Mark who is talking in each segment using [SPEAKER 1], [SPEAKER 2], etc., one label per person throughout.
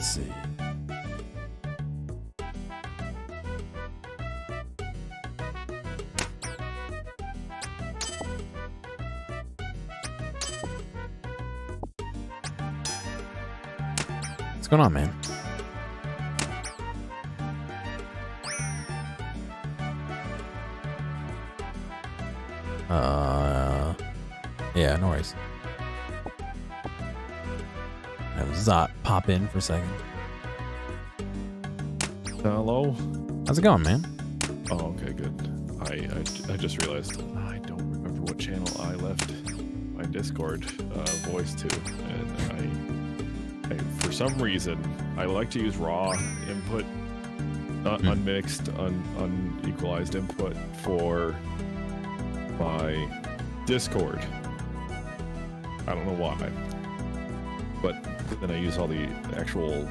[SPEAKER 1] Let's see. What's going on, man? Yeah, no worries. Have Zott pop in for a second.
[SPEAKER 2] Hello.
[SPEAKER 1] How's it going, man?
[SPEAKER 2] Oh, okay, good. I just realized I don't remember what channel I left my Discord voice to, and I for some reason I like to use raw input, unmixed, unequalized input for my Discord. I don't know why, but then I use all the actual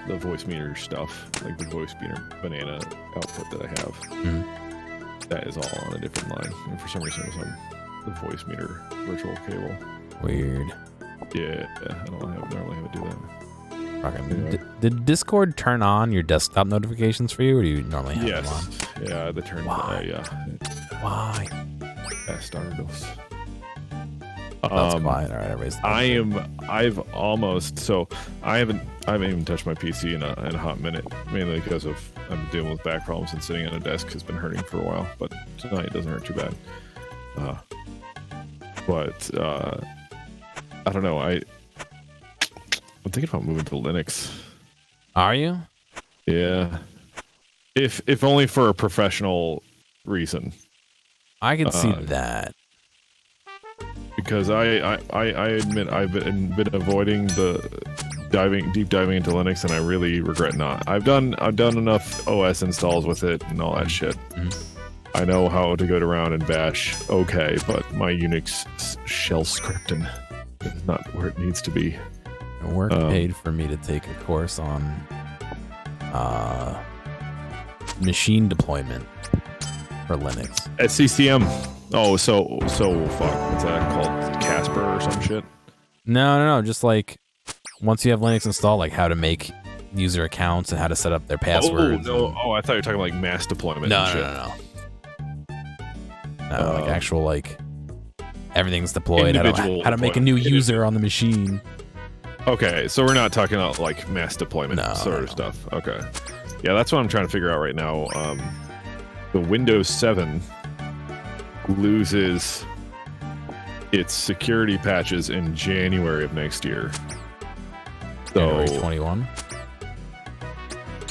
[SPEAKER 2] the voice meter stuff, like the voice meter banana output that I have.
[SPEAKER 1] Mm-hmm.
[SPEAKER 2] That is all on a different line, and for some reason it was on the voice meter virtual cable.
[SPEAKER 1] Weird.
[SPEAKER 2] Yeah, I don't normally have it do that.
[SPEAKER 1] Anyway. Did Discord turn on your desktop notifications for you, or do you normally have them on?
[SPEAKER 2] Yeah, the turn.
[SPEAKER 1] Why?
[SPEAKER 2] Yeah.
[SPEAKER 1] Why?
[SPEAKER 2] Bastardos.
[SPEAKER 1] That's quiet. All right, everybody's.
[SPEAKER 2] I've almost. So I haven't even touched my PC in a hot minute, mainly because I'm dealing with back problems and sitting at a desk has been hurting for a while. But tonight it doesn't hurt too bad. I don't know. I'm thinking about moving to Linux.
[SPEAKER 1] Are you?
[SPEAKER 2] Yeah. If only for a professional reason.
[SPEAKER 1] I can see that.
[SPEAKER 2] Because I admit I've been avoiding the deep diving into Linux, and I really regret not. I've done enough OS installs with it and all that shit.
[SPEAKER 1] Mm-hmm.
[SPEAKER 2] I know how to go around and bash okay, but my Unix shell scripting is not where it needs to be.
[SPEAKER 1] Work paid for me to take a course on machine deployment for Linux.
[SPEAKER 2] SCCM. Oh, so fuck. What's that called? Casper or some shit?
[SPEAKER 1] No. Just like once you have Linux installed, like how to make user accounts and how to set up their passwords.
[SPEAKER 2] Oh, no. Oh, I thought you were talking like mass deployment.
[SPEAKER 1] No. Like actual like everything's deployed. How to make a new user on the machine.
[SPEAKER 2] Okay, so we're not talking about like mass deployment of stuff. Okay. Yeah, that's what I'm trying to figure out right now. The Windows 7 loses its security patches in January of next year.
[SPEAKER 1] January 21?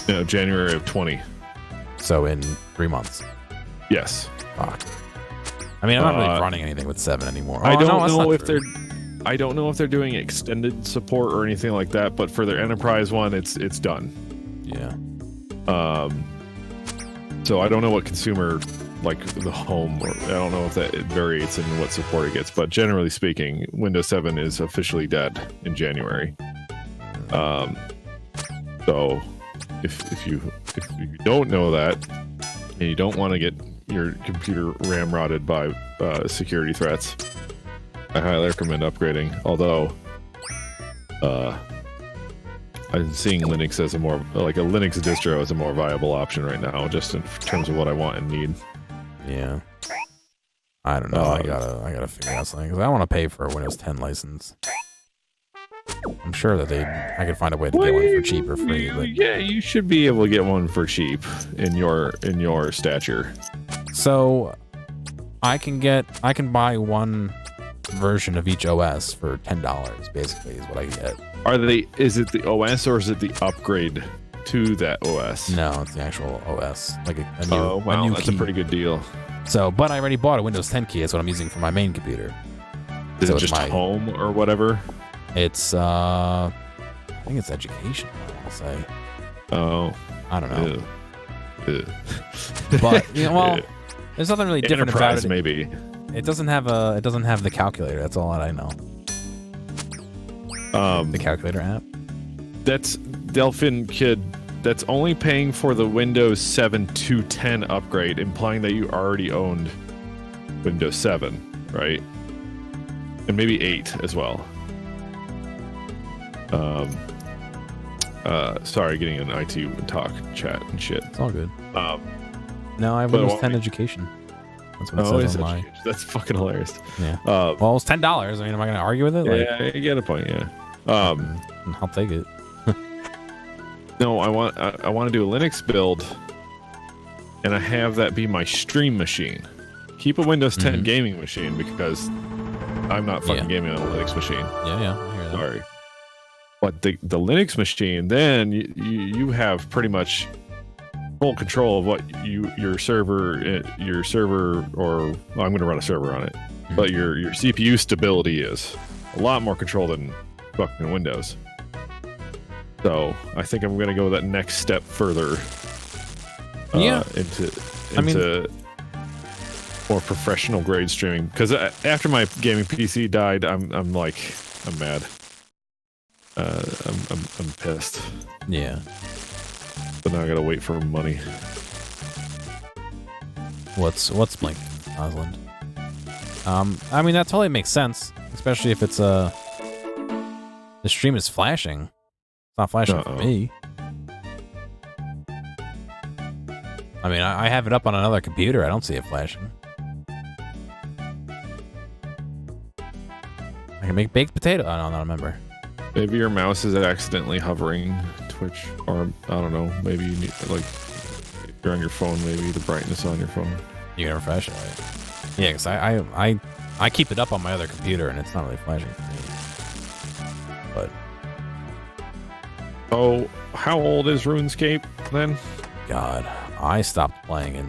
[SPEAKER 2] No, January of 20.
[SPEAKER 1] So in 3 months.
[SPEAKER 2] Yes.
[SPEAKER 1] Fuck. I mean, I'm not really running anything with 7 anymore.
[SPEAKER 2] I don't know if I don't know if they're doing extended support or anything like that, but for their enterprise one, it's done.
[SPEAKER 1] Yeah.
[SPEAKER 2] So I don't know what consumer, like the home, or I don't know if that it varies in what support it gets, but generally speaking, Windows 7 is officially dead in January. So if you don't know that, and you don't want to get your computer ramrodded by security threats, I highly recommend upgrading. Although, I'm seeing Linux as a Linux distro as a more viable option right now, just in terms of what I want and need.
[SPEAKER 1] Yeah. I don't know. I gotta figure out something because I want to pay for a Windows 10 license. I'm sure that I could find a way to get one for cheap or free. But
[SPEAKER 2] yeah, you should be able to get one for cheap in your stature.
[SPEAKER 1] So I can buy one version of each OS for $10. Basically, is what I get.
[SPEAKER 2] Is it the OS or is it the upgrade to that OS?
[SPEAKER 1] No, it's the actual OS. Like a new.
[SPEAKER 2] Oh wow, that's
[SPEAKER 1] key.
[SPEAKER 2] a pretty good deal.
[SPEAKER 1] So, but I already bought a Windows 10 key. That's what I'm using for my main computer.
[SPEAKER 2] Is it just home or whatever?
[SPEAKER 1] It's I think it's education. I'll say.
[SPEAKER 2] Oh,
[SPEAKER 1] I don't know.
[SPEAKER 2] Ew.
[SPEAKER 1] But well, there's nothing really different about it.
[SPEAKER 2] Maybe
[SPEAKER 1] it doesn't have the calculator. That's all that I know. The calculator app.
[SPEAKER 2] That's Delphin Kid. That's only paying for the Windows 7 to 10 upgrade, implying that you already owned Windows 7, right? And maybe 8 as well. Sorry, getting an IT talk chat and shit.
[SPEAKER 1] It's all good.
[SPEAKER 2] Um,
[SPEAKER 1] No, I have Windows 10 education. That's what it says on my...
[SPEAKER 2] That's fucking hilarious.
[SPEAKER 1] Yeah. Well, it's $10. I mean, am I going to argue with it?
[SPEAKER 2] Yeah, you get a point. Yeah.
[SPEAKER 1] I'll take it.
[SPEAKER 2] No, I want to do a Linux build, and I have that be my stream machine. Keep a Windows 10 gaming machine because I'm not fucking gaming on a Linux machine.
[SPEAKER 1] Yeah, I hear that.
[SPEAKER 2] Sorry. But the Linux machine, then you have pretty much full control of what your server, or well, I'm going to run a server on it, but your CPU stability is a lot more control than fucking Windows. So I think I'm going to go that next step further. Into more professional grade streaming, because after my gaming PC died, I'm mad. I'm pissed.
[SPEAKER 1] Yeah.
[SPEAKER 2] But now I gotta wait for money.
[SPEAKER 1] What's Blink Osland? I mean, that totally makes sense, especially if it's the stream is flashing. It's not flashing for me. I mean, I have it up on another computer. I don't see it flashing. I can make baked potato. I don't remember.
[SPEAKER 2] Maybe your mouse is accidentally hovering Twitch, or I don't know. Maybe you need, like, if you're on your phone, maybe the brightness on your phone.
[SPEAKER 1] You can refresh it, right? Yeah, because I keep it up on my other computer, and it's not really flashing for me. But
[SPEAKER 2] oh, how old is RuneScape then?
[SPEAKER 1] God, I stopped playing in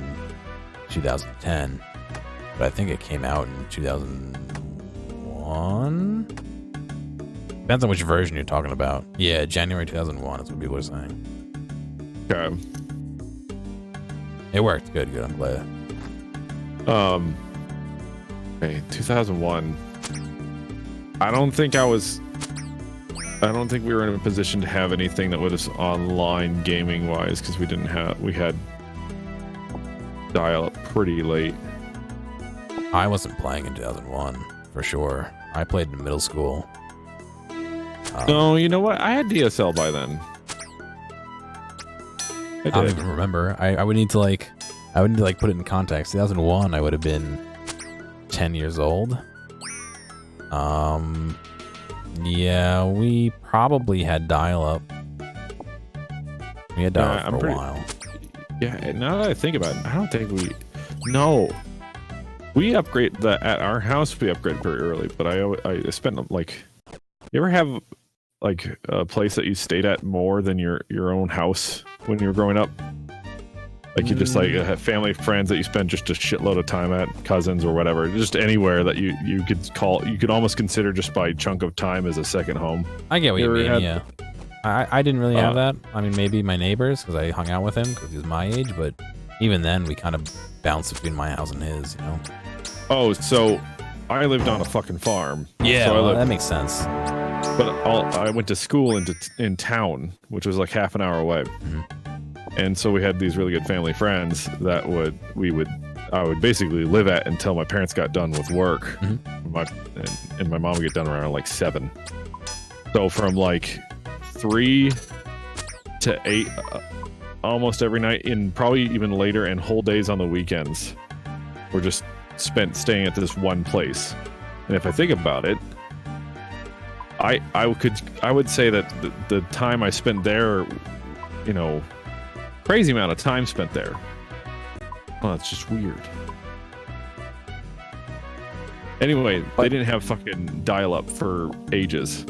[SPEAKER 1] 2010, but I think it came out in 2001. Depends on which version you're talking about. Yeah, January 2001 is what people are saying.
[SPEAKER 2] Okay.
[SPEAKER 1] It worked. Good. I'm glad.
[SPEAKER 2] Okay, 2001. I don't think we were in a position to have anything that was online gaming wise, because we had dial up pretty late.
[SPEAKER 1] I wasn't playing in 2001 for sure. I played in middle school.
[SPEAKER 2] No, you know what? I had DSL by then.
[SPEAKER 1] I don't even remember. I would need to put it in context. 2001, I would have been 10 years old. Yeah, we probably had dial-up. We had dial-up for a while.
[SPEAKER 2] Yeah, now that I think about it, I don't think no. We upgrade at our house. We upgraded very early, but I spent like. You ever have like a place that you stayed at more than your own house when you were growing up? Like you just like have family, friends that you spend just a shitload of time at, cousins or whatever, just anywhere that you could almost consider just by chunk of time as a second home.
[SPEAKER 1] I get what you mean. Yeah, I didn't really have that. I mean, maybe my neighbors, because I hung out with him because he was my age, but even then we kind of bounced between my house and his, you know.
[SPEAKER 2] Oh, so I lived on a fucking farm.
[SPEAKER 1] Yeah,
[SPEAKER 2] so
[SPEAKER 1] that makes sense.
[SPEAKER 2] But I went to school in town, which was like half an hour away.
[SPEAKER 1] Mm-hmm.
[SPEAKER 2] And so we had these really good family friends that I would basically live at until my parents got done with work. Mm-hmm. And my mom would get done around like 7. So from like 3 to 8, almost every night, in probably even later, and whole days on the weekends, were just spent staying at this one place. And if I think about it, I would say that the time I spent there, you know, crazy amount of time spent there. Oh, that's just weird. Anyway, they didn't have fucking dial-up for ages.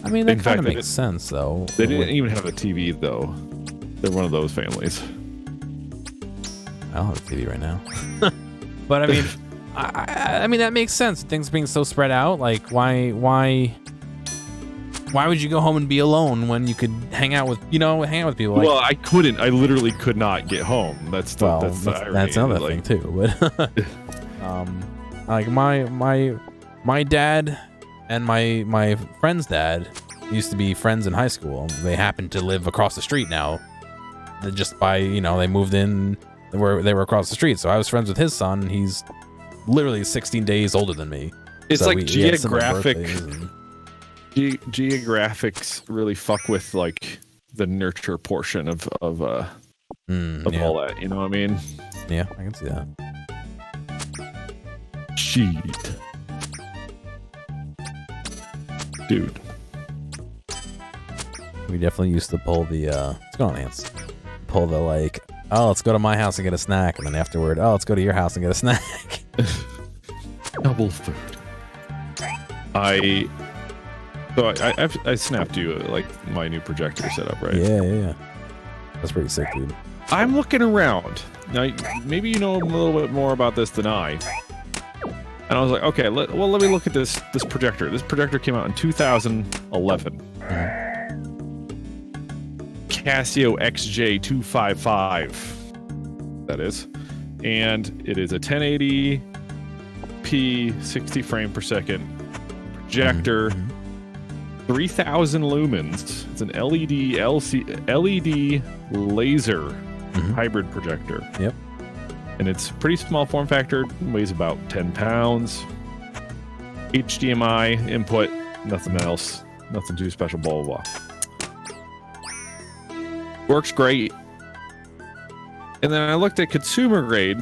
[SPEAKER 1] I mean, that kind of makes sense, though.
[SPEAKER 2] They didn't even have a TV, though. They're one of those families.
[SPEAKER 1] I don't have a TV right now. But I mean, I mean that makes sense. Things being so spread out, like why would you go home and be alone when you could hang out with people? Like,
[SPEAKER 2] well, I couldn't. I literally could not get home. That's
[SPEAKER 1] another thing too. But like my dad and my friend's dad used to be friends in high school. They happen to live across the street now. They moved in. They were across the street, so I was friends with his son. He's literally 16 days older than me.
[SPEAKER 2] It's
[SPEAKER 1] so
[SPEAKER 2] like geographic. Geographics really fuck with like the nurture portion of all that. You know what I mean?
[SPEAKER 1] Yeah, I can see that.
[SPEAKER 2] Shit. Dude.
[SPEAKER 1] We definitely used to pull the, what's going on, Ants? Pull the, like, oh, let's go to my house and get a snack. And then afterward, oh, let's go to your house and get a snack.
[SPEAKER 2] Double food. I snapped you, like, my new projector setup, right?
[SPEAKER 1] Yeah. That's pretty sick, dude.
[SPEAKER 2] I'm looking around. Now, maybe you know a little bit more about this than I. And I was like, okay, let me look at this projector. This projector came out in 2011. Casio XJ255, that is. And it is a 1080p 60 frame per second projector, 3000 lumens. It's an LED laser hybrid projector.
[SPEAKER 1] Yep.
[SPEAKER 2] And it's pretty small form factor, weighs about 10 pounds. HDMI input, nothing else, nothing too special, blah, blah, blah. Works great. And then I looked at consumer grade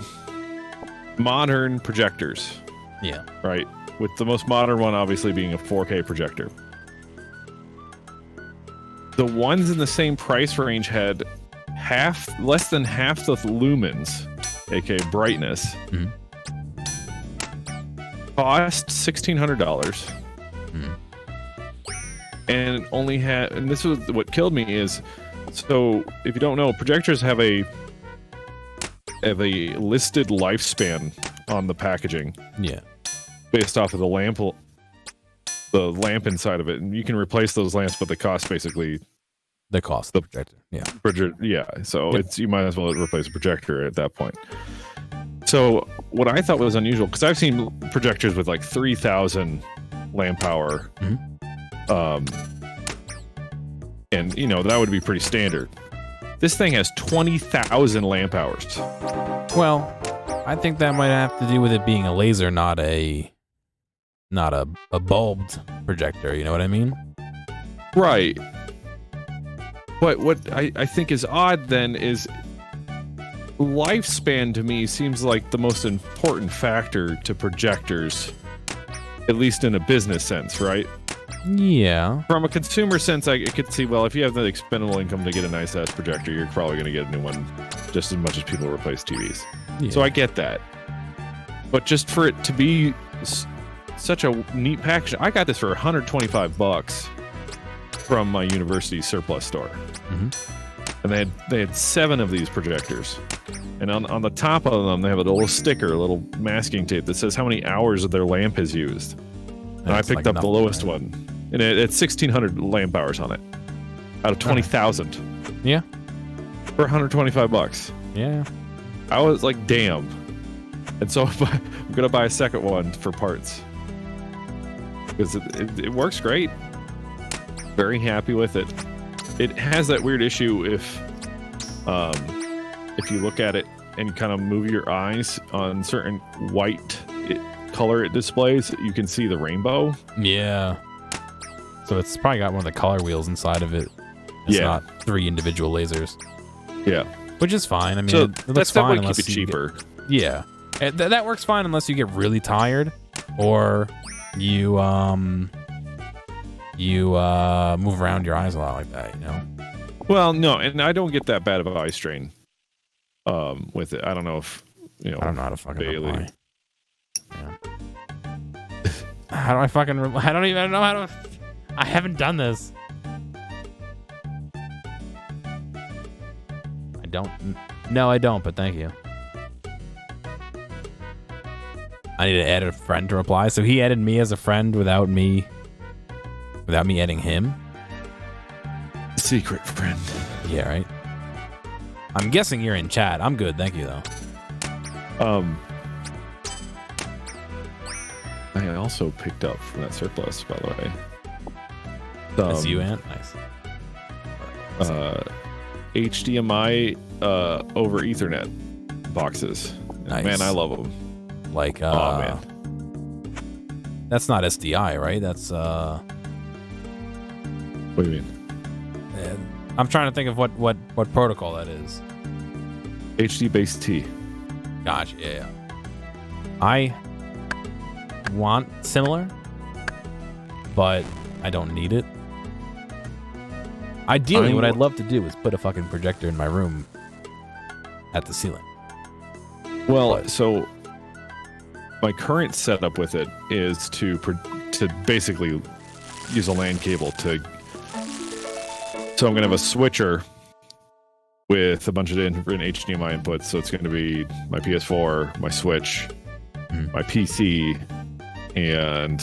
[SPEAKER 2] modern projectors.
[SPEAKER 1] Yeah.
[SPEAKER 2] Right? With the most modern one obviously being a 4K projector. The ones in the same price range had less than half the lumens, aka brightness. Cost $1,600. And only had, and this was what killed me is, so if you don't know, projectors have a listed lifespan on the packaging.
[SPEAKER 1] Yeah.
[SPEAKER 2] Based off of the lamp inside of it, and you can replace those lamps, but they cost basically
[SPEAKER 1] the cost of the projector. Yeah.
[SPEAKER 2] So you might as well replace a projector at that point. So what I thought was unusual, because I've seen projectors with like 3,000 lamp power, and you know that would be pretty standard. This thing has 20,000 lamp hours.
[SPEAKER 1] Well, I think that might have to do with it being a laser, not a bulbed projector. You know what I mean?
[SPEAKER 2] Right. But what I think is odd then is lifespan to me seems like the most important factor to projectors, at least in a business sense, right?
[SPEAKER 1] Yeah.
[SPEAKER 2] From a consumer sense, I could see, well, if you have the expendable income to get a nice ass projector, you're probably going to get a new one just as much as people replace TVs. Yeah. So I get that. But just for it to be such a neat package, I got this for $125 from my university surplus store. And they had 7 of these projectors. And on the top of them, they have a little sticker, a little masking tape that says how many hours of their lamp is used. And I picked up the lowest one. And it's 1,600 lamp hours on it. Out of 20,000.
[SPEAKER 1] Yeah.
[SPEAKER 2] For $125.
[SPEAKER 1] Yeah.
[SPEAKER 2] I was like, damn. And so I'm going to buy a second one for parts. Because it works great. Very happy with it. It has that weird issue if you look at it and kind of move your eyes on certain white color it displays, you can see the rainbow.
[SPEAKER 1] Yeah. So it's probably got one of the color wheels inside of it. It's not 3 individual lasers.
[SPEAKER 2] Yeah.
[SPEAKER 1] Which is fine. I mean,
[SPEAKER 2] so
[SPEAKER 1] it looks fine unless
[SPEAKER 2] keep it cheaper.
[SPEAKER 1] Yeah. That works fine unless you get really tired or you move around your eyes a lot like that, you know?
[SPEAKER 2] Well, no, and I don't get that bad of an eye strain with it. I don't know if, you know.
[SPEAKER 1] I don't know how to fucking
[SPEAKER 2] Bailey.
[SPEAKER 1] reply. Yeah. How do I fucking I don't even know how to. I haven't done this. I don't. No, I don't, but thank you. I need to add a friend to reply. So he added me as a friend without me adding him.
[SPEAKER 2] Secret friend.
[SPEAKER 1] Yeah, right. I'm guessing you're in chat. I'm good, thank you though.
[SPEAKER 2] I also picked up from that surplus, by the way.
[SPEAKER 1] That's you, Ant? Nice.
[SPEAKER 2] HDMI over Ethernet boxes.
[SPEAKER 1] Nice.
[SPEAKER 2] Man, I love them.
[SPEAKER 1] Like,
[SPEAKER 2] oh man,
[SPEAKER 1] that's not SDI, right? That's
[SPEAKER 2] What do you mean?
[SPEAKER 1] I'm trying to think of what protocol that is.
[SPEAKER 2] HD base T.
[SPEAKER 1] Gotcha. Yeah. I want similar, but I don't need it. Ideally, what I'd love to do is put a fucking projector in my room at the ceiling.
[SPEAKER 2] Well, so my current setup with it is to basically use a LAN cable to. So I'm gonna have a switcher with a bunch of different HDMI inputs. So it's gonna be my PS4, my Switch, my PC, and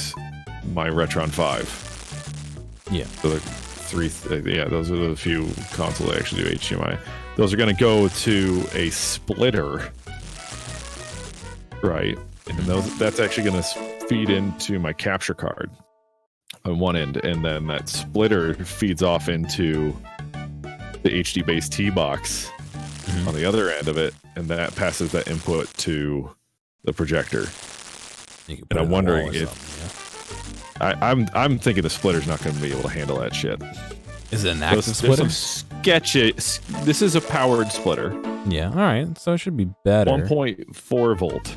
[SPEAKER 2] my Retron 5.
[SPEAKER 1] Yeah.
[SPEAKER 2] So the three. Those are the few consoles that actually do HDMI. Those are gonna go to a splitter. Right, and that's actually going to feed into my capture card on one end, and then that splitter feeds off into the HD base T box on the other end of it, and that passes that input to the projector. And I'm wondering if I'm thinking the splitter's not going to be able to handle that shit.
[SPEAKER 1] Is it an active splitter?
[SPEAKER 2] There's some sketchy. This is a powered splitter.
[SPEAKER 1] Yeah. All right. So it should be better.
[SPEAKER 2] 1.4 volt.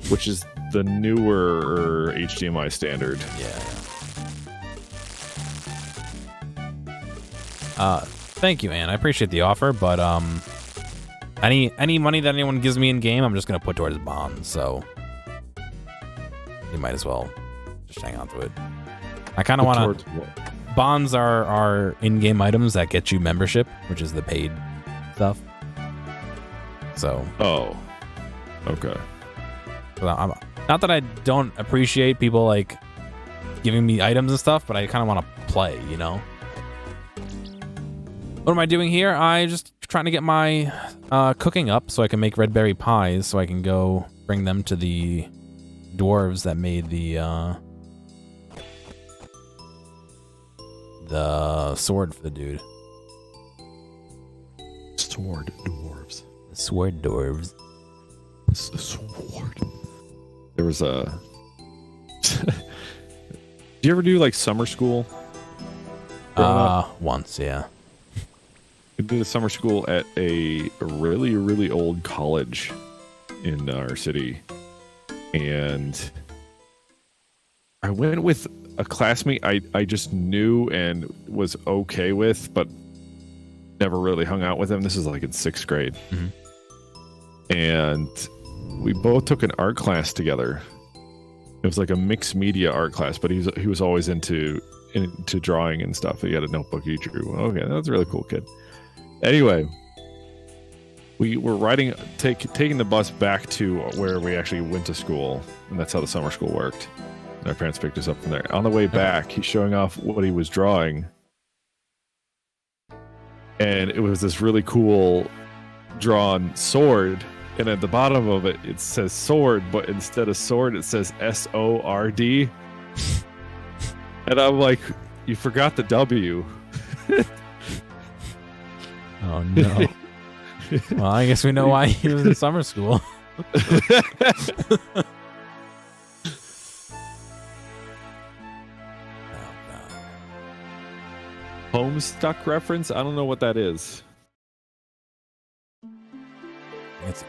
[SPEAKER 2] Which is the newer HDMI standard.
[SPEAKER 1] Yeah. Thank you, Ann. I appreciate the offer, but any money that anyone gives me in game, I'm just gonna put towards bonds. So you might as well just hang on to it. I kind of want to. Bonds are in-game items that get you membership, which is the paid stuff. So.
[SPEAKER 2] Oh. Okay.
[SPEAKER 1] Not that I don't appreciate people like giving me items and stuff, but I kind of want to play, you know? What am I doing here? I just trying to get my cooking up so I can make red berry pies so I can go bring them to the dwarves that made the sword for the dude.
[SPEAKER 2] Sword dwarves.
[SPEAKER 1] The sword dwarves.
[SPEAKER 2] Sword. There was a. Did you ever do like summer school?
[SPEAKER 1] Once, yeah.
[SPEAKER 2] We did a summer school at a really, really old college in our city, and I went with a classmate I just knew and was okay with, but never really hung out with him. This is like in 6th grade, and we both took an art class together. It was like a mixed media art class, but he was always into drawing and stuff. He had a notebook he drew. Okay, that's a really cool kid. Anyway, we were taking the bus back to where we actually went to school, and that's how the summer school worked. And our parents picked us up from there. On the way back, he's showing off what he was drawing, and it was this really cool drawn sword. And at the bottom of it, it says sword, but instead of sword, it says SORD. And I'm like, you forgot the W.
[SPEAKER 1] Oh, no. Well, I guess we know why he was in summer school.
[SPEAKER 2] Homestuck reference? I don't know what that is.
[SPEAKER 1] It's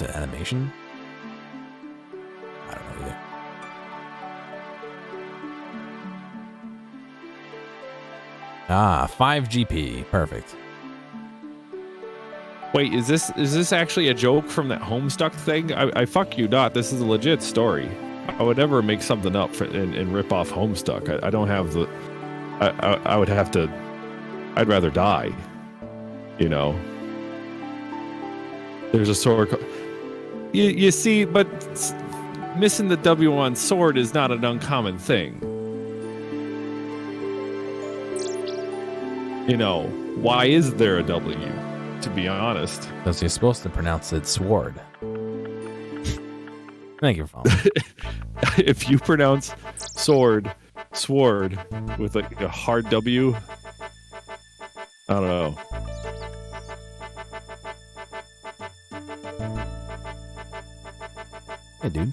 [SPEAKER 1] an animation. I don't know either. Ah, 5GP. Perfect.
[SPEAKER 2] Wait, is this actually a joke from that Homestuck thing? I fuck you not. This is a legit story. I would never make something up and rip off Homestuck. I don't have the. I would have to. I'd rather die. You know. There's a sword. You see, but missing the W on sword is not an uncommon thing. You know, why is there a W? To be honest,
[SPEAKER 1] because you're supposed to pronounce it sword. Thank you for following.
[SPEAKER 2] If you pronounce sword with like a hard W, I don't know.
[SPEAKER 1] Hey, dude.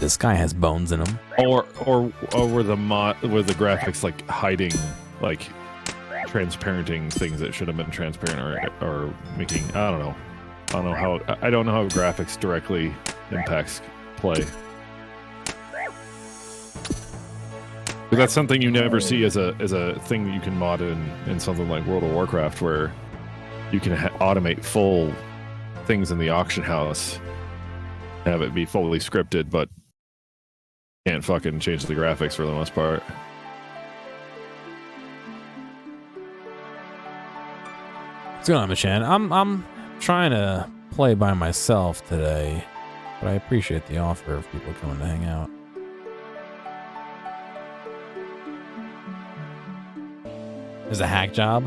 [SPEAKER 1] This guy has bones in him.
[SPEAKER 2] Or were the graphics like hiding, like transparenting things that should have been transparent, or making, I don't know how graphics directly impacts play. But that's something you never see as a thing that you can mod in something like World of Warcraft, where you can automate full things in the auction house, have it be fully scripted, but can't fucking change the graphics for the most part.
[SPEAKER 1] What's going on, Machan? I'm trying to play by myself today, but I appreciate the offer of people coming to hang out. There's a hack job.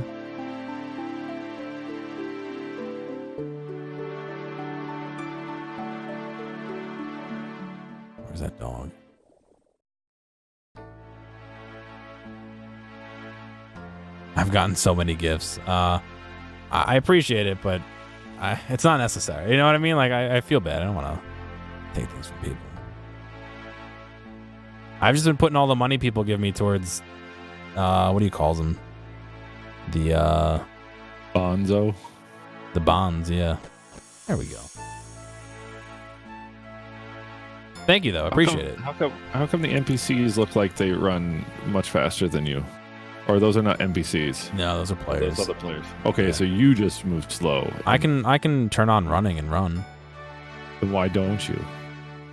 [SPEAKER 1] Where's that dog? I've gotten so many gifts. I appreciate it, but it's not necessary. You know what I mean? Like, I feel bad. I don't want to take things from people. I've just been putting all the money people give me towards, what do you call them? The
[SPEAKER 2] Bonzo.
[SPEAKER 1] The bonds, yeah. There we go. Thank you, though. I appreciate it.
[SPEAKER 2] How come the NPCs look like they run much faster than you? Or those are not NPCs?
[SPEAKER 1] No, those are players.
[SPEAKER 2] Those other players. Okay, yeah. So you just move slow.
[SPEAKER 1] I can turn on running and run.
[SPEAKER 2] Then why don't you?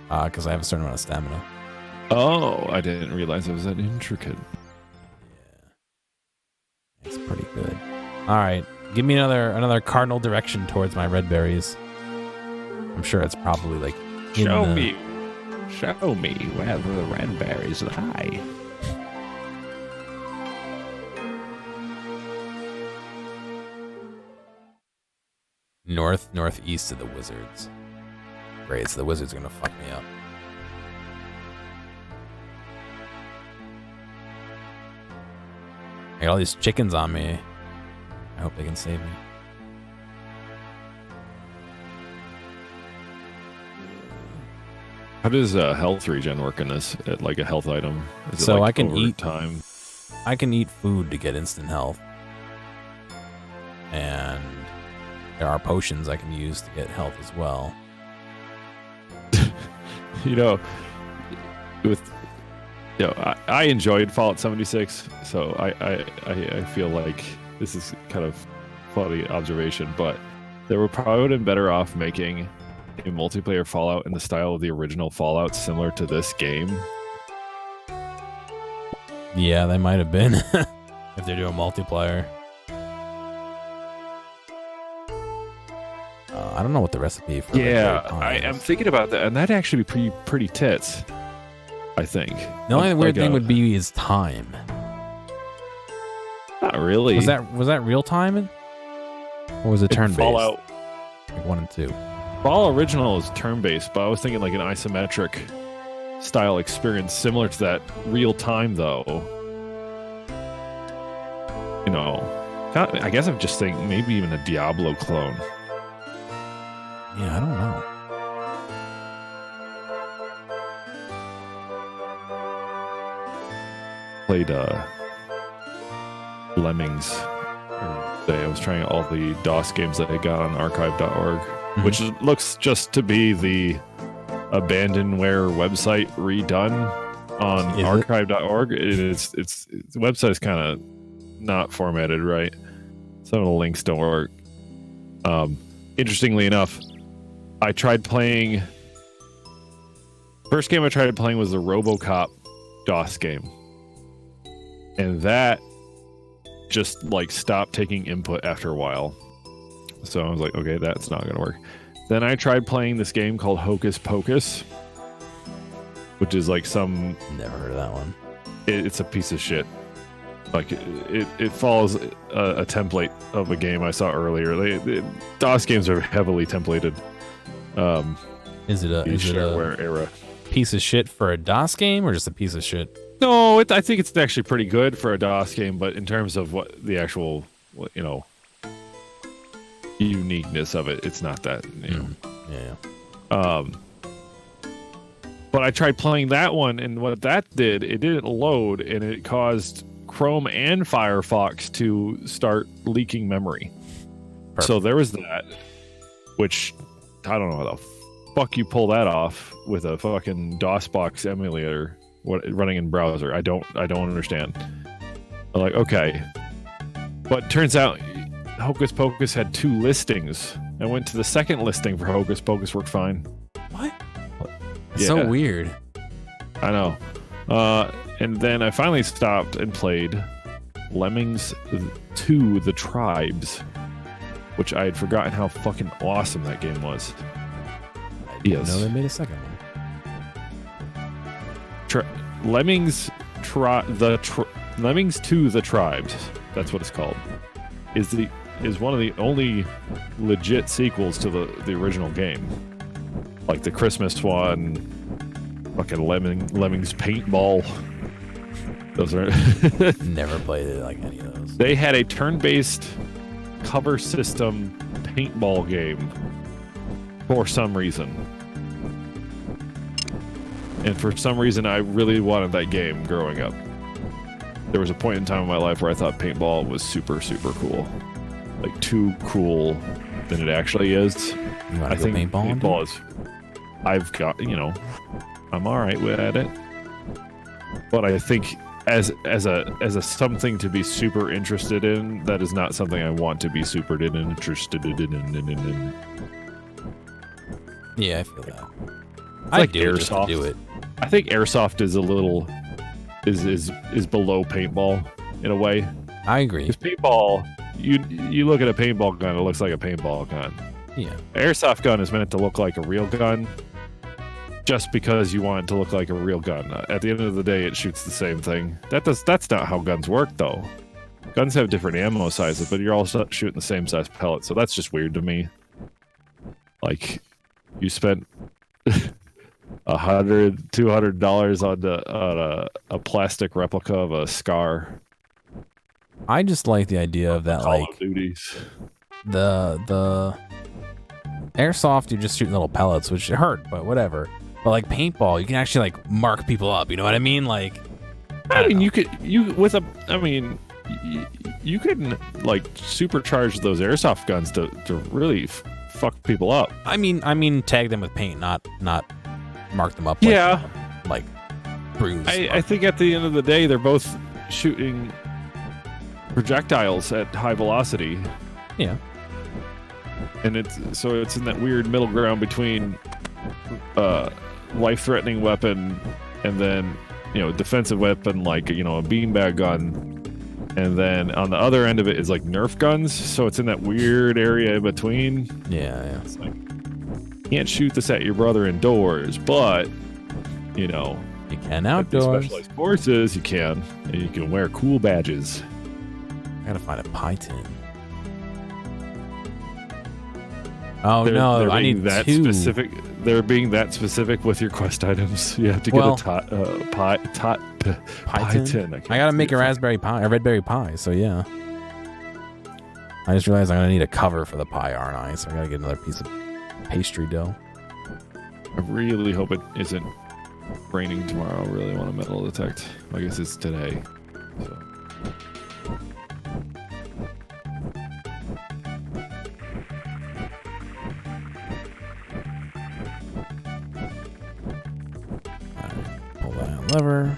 [SPEAKER 1] Because I have a certain amount of stamina.
[SPEAKER 2] Oh, I didn't realize it was that intricate.
[SPEAKER 1] Yeah. It's pretty good. All right. Give me another cardinal direction towards my red berries. I'm sure it's probably like...
[SPEAKER 3] Show me where the red berries lie.
[SPEAKER 1] Northeast of the wizards. Great, so the wizard's gonna fuck me up. I got all these chickens on me. I hope they can save me.
[SPEAKER 2] How does health regen work in this? Like a health item? Is
[SPEAKER 1] so
[SPEAKER 2] it like
[SPEAKER 1] I can eat
[SPEAKER 2] time.
[SPEAKER 1] I can eat food to get instant health, and there are potions I can use to get health as well.
[SPEAKER 2] I enjoyed Fallout 76, so I feel like this is kind of funny observation, but they were probably been better off making a multiplayer Fallout in the style of the original Fallout, similar to this game.
[SPEAKER 1] Yeah, they might have been if they're doing multiplayer. I don't know what the recipe for.
[SPEAKER 2] Yeah, I am thinking about that, and that'd actually be pretty tits. I think.
[SPEAKER 1] The only weird thing would be is time.
[SPEAKER 2] Not really.
[SPEAKER 1] Was that real time, or was it turn based?
[SPEAKER 2] Fallout
[SPEAKER 1] like 1 and 2.
[SPEAKER 2] Fallout original is turn based, but I was thinking like an isometric style experience similar to that. Real time though. I guess I'm just thinking maybe even a Diablo clone.
[SPEAKER 1] Yeah, I don't know.
[SPEAKER 2] Played Lemmings. I was trying all the DOS games that I got on archive.org, which looks just to be the abandonware website redone on archive.org. The website is kind of not formatted right. Some of the links don't work. Interestingly enough, I tried playing. First game I tried playing was the RoboCop DOS game. And that just like stopped taking input after a while. So I was like, okay, that's not gonna work. Then I tried playing this game called Hocus Pocus, which is like some...
[SPEAKER 1] Never heard of that one.
[SPEAKER 2] It's a piece of shit. Like it follows a template of a game I saw earlier. DOS games are heavily templated.
[SPEAKER 1] Is it a
[SPEAKER 2] shareware era
[SPEAKER 1] piece of shit for a DOS game, or just a piece of shit?
[SPEAKER 2] No, I think it's actually pretty good for a DOS game, but in terms of what the actual, uniqueness of it, it's not that.
[SPEAKER 1] Yeah.
[SPEAKER 2] But I tried playing that one, and what that did, it didn't load, and it caused Chrome and Firefox to start leaking memory. Perfect. So there was that, which I don't know how the fuck you pull that off with a fucking DOSBox emulator running in browser. I don't understand. I'm like, okay. But turns out Hocus Pocus had 2 listings. I went to the second listing for Hocus Pocus, worked fine.
[SPEAKER 1] What? It's so weird.
[SPEAKER 2] I know. And then I finally stopped and played Lemmings 2: The Tribes, which I had forgotten how fucking awesome that game was.
[SPEAKER 1] I didn't know they made a second one.
[SPEAKER 2] Lemmings 2: The Tribes. That's what it's called. Is one of the only legit sequels to the original game. Like the Christmas one, fucking Lemmings Paintball. Those are
[SPEAKER 1] never played it like any of those.
[SPEAKER 2] They had a turn-based cover system paintball game for some reason. And for some reason I really wanted that game growing up. There was a point in time in my life where I thought paintball was super, super cool. Like too cool than it actually is.
[SPEAKER 1] I think paintball
[SPEAKER 2] is. I've got, I'm all right at it. But I think as a something to be super interested in, that is not something I want to be super interested in.
[SPEAKER 1] Yeah, I feel that.
[SPEAKER 2] I like do airsoft.
[SPEAKER 1] Do it.
[SPEAKER 2] I think airsoft is a little is below paintball in a way.
[SPEAKER 1] I agree.
[SPEAKER 2] Because paintball, you look at a paintball gun, it looks like a paintball gun.
[SPEAKER 1] Yeah.
[SPEAKER 2] Airsoft gun is meant to look like a real gun, just because you want it to look like a real gun. At the end of the day, it shoots the same thing. That's not how guns work, though. Guns have different ammo sizes, but you're all shooting the same size pellet, so that's just weird to me. Like, you spent $100-$200 on a plastic replica of a Scar.
[SPEAKER 1] I just like the idea of that,
[SPEAKER 2] Call
[SPEAKER 1] like
[SPEAKER 2] of Duties.
[SPEAKER 1] The airsoft, you're just shooting little pellets, which hurt, but whatever. But like paintball, you can actually like mark people up. You know what I mean? Like,
[SPEAKER 2] I mean, you could like supercharge those airsoft guns to really fuck people up.
[SPEAKER 1] I mean, tag them with paint, not mark them up. Like bruise.
[SPEAKER 2] I think at the end of the day, they're both shooting projectiles at high velocity.
[SPEAKER 1] Yeah.
[SPEAKER 2] And it's in that weird middle ground between life-threatening weapon and then defensive weapon like a beanbag gun, and then on the other end of it is like Nerf guns. So it's in that weird area in between.
[SPEAKER 1] Yeah.
[SPEAKER 2] It's like you can't shoot this at your brother indoors, but you
[SPEAKER 1] can outdoors.
[SPEAKER 2] Specialized forces, you can, and you can wear cool badges.
[SPEAKER 1] I gotta find a pie tin. I need
[SPEAKER 2] that
[SPEAKER 1] 2.
[SPEAKER 2] specific. They're being that specific with your quest items. You have to get a pie tin.
[SPEAKER 1] I gotta make a raspberry pie, a red berry pie. So yeah. I just realized I'm gonna need a cover for the pie, aren't I? So I gotta get another piece of pastry dough.
[SPEAKER 2] I really hope it isn't raining tomorrow. I really want to metal detect. I guess it's today. So.
[SPEAKER 1] Lever.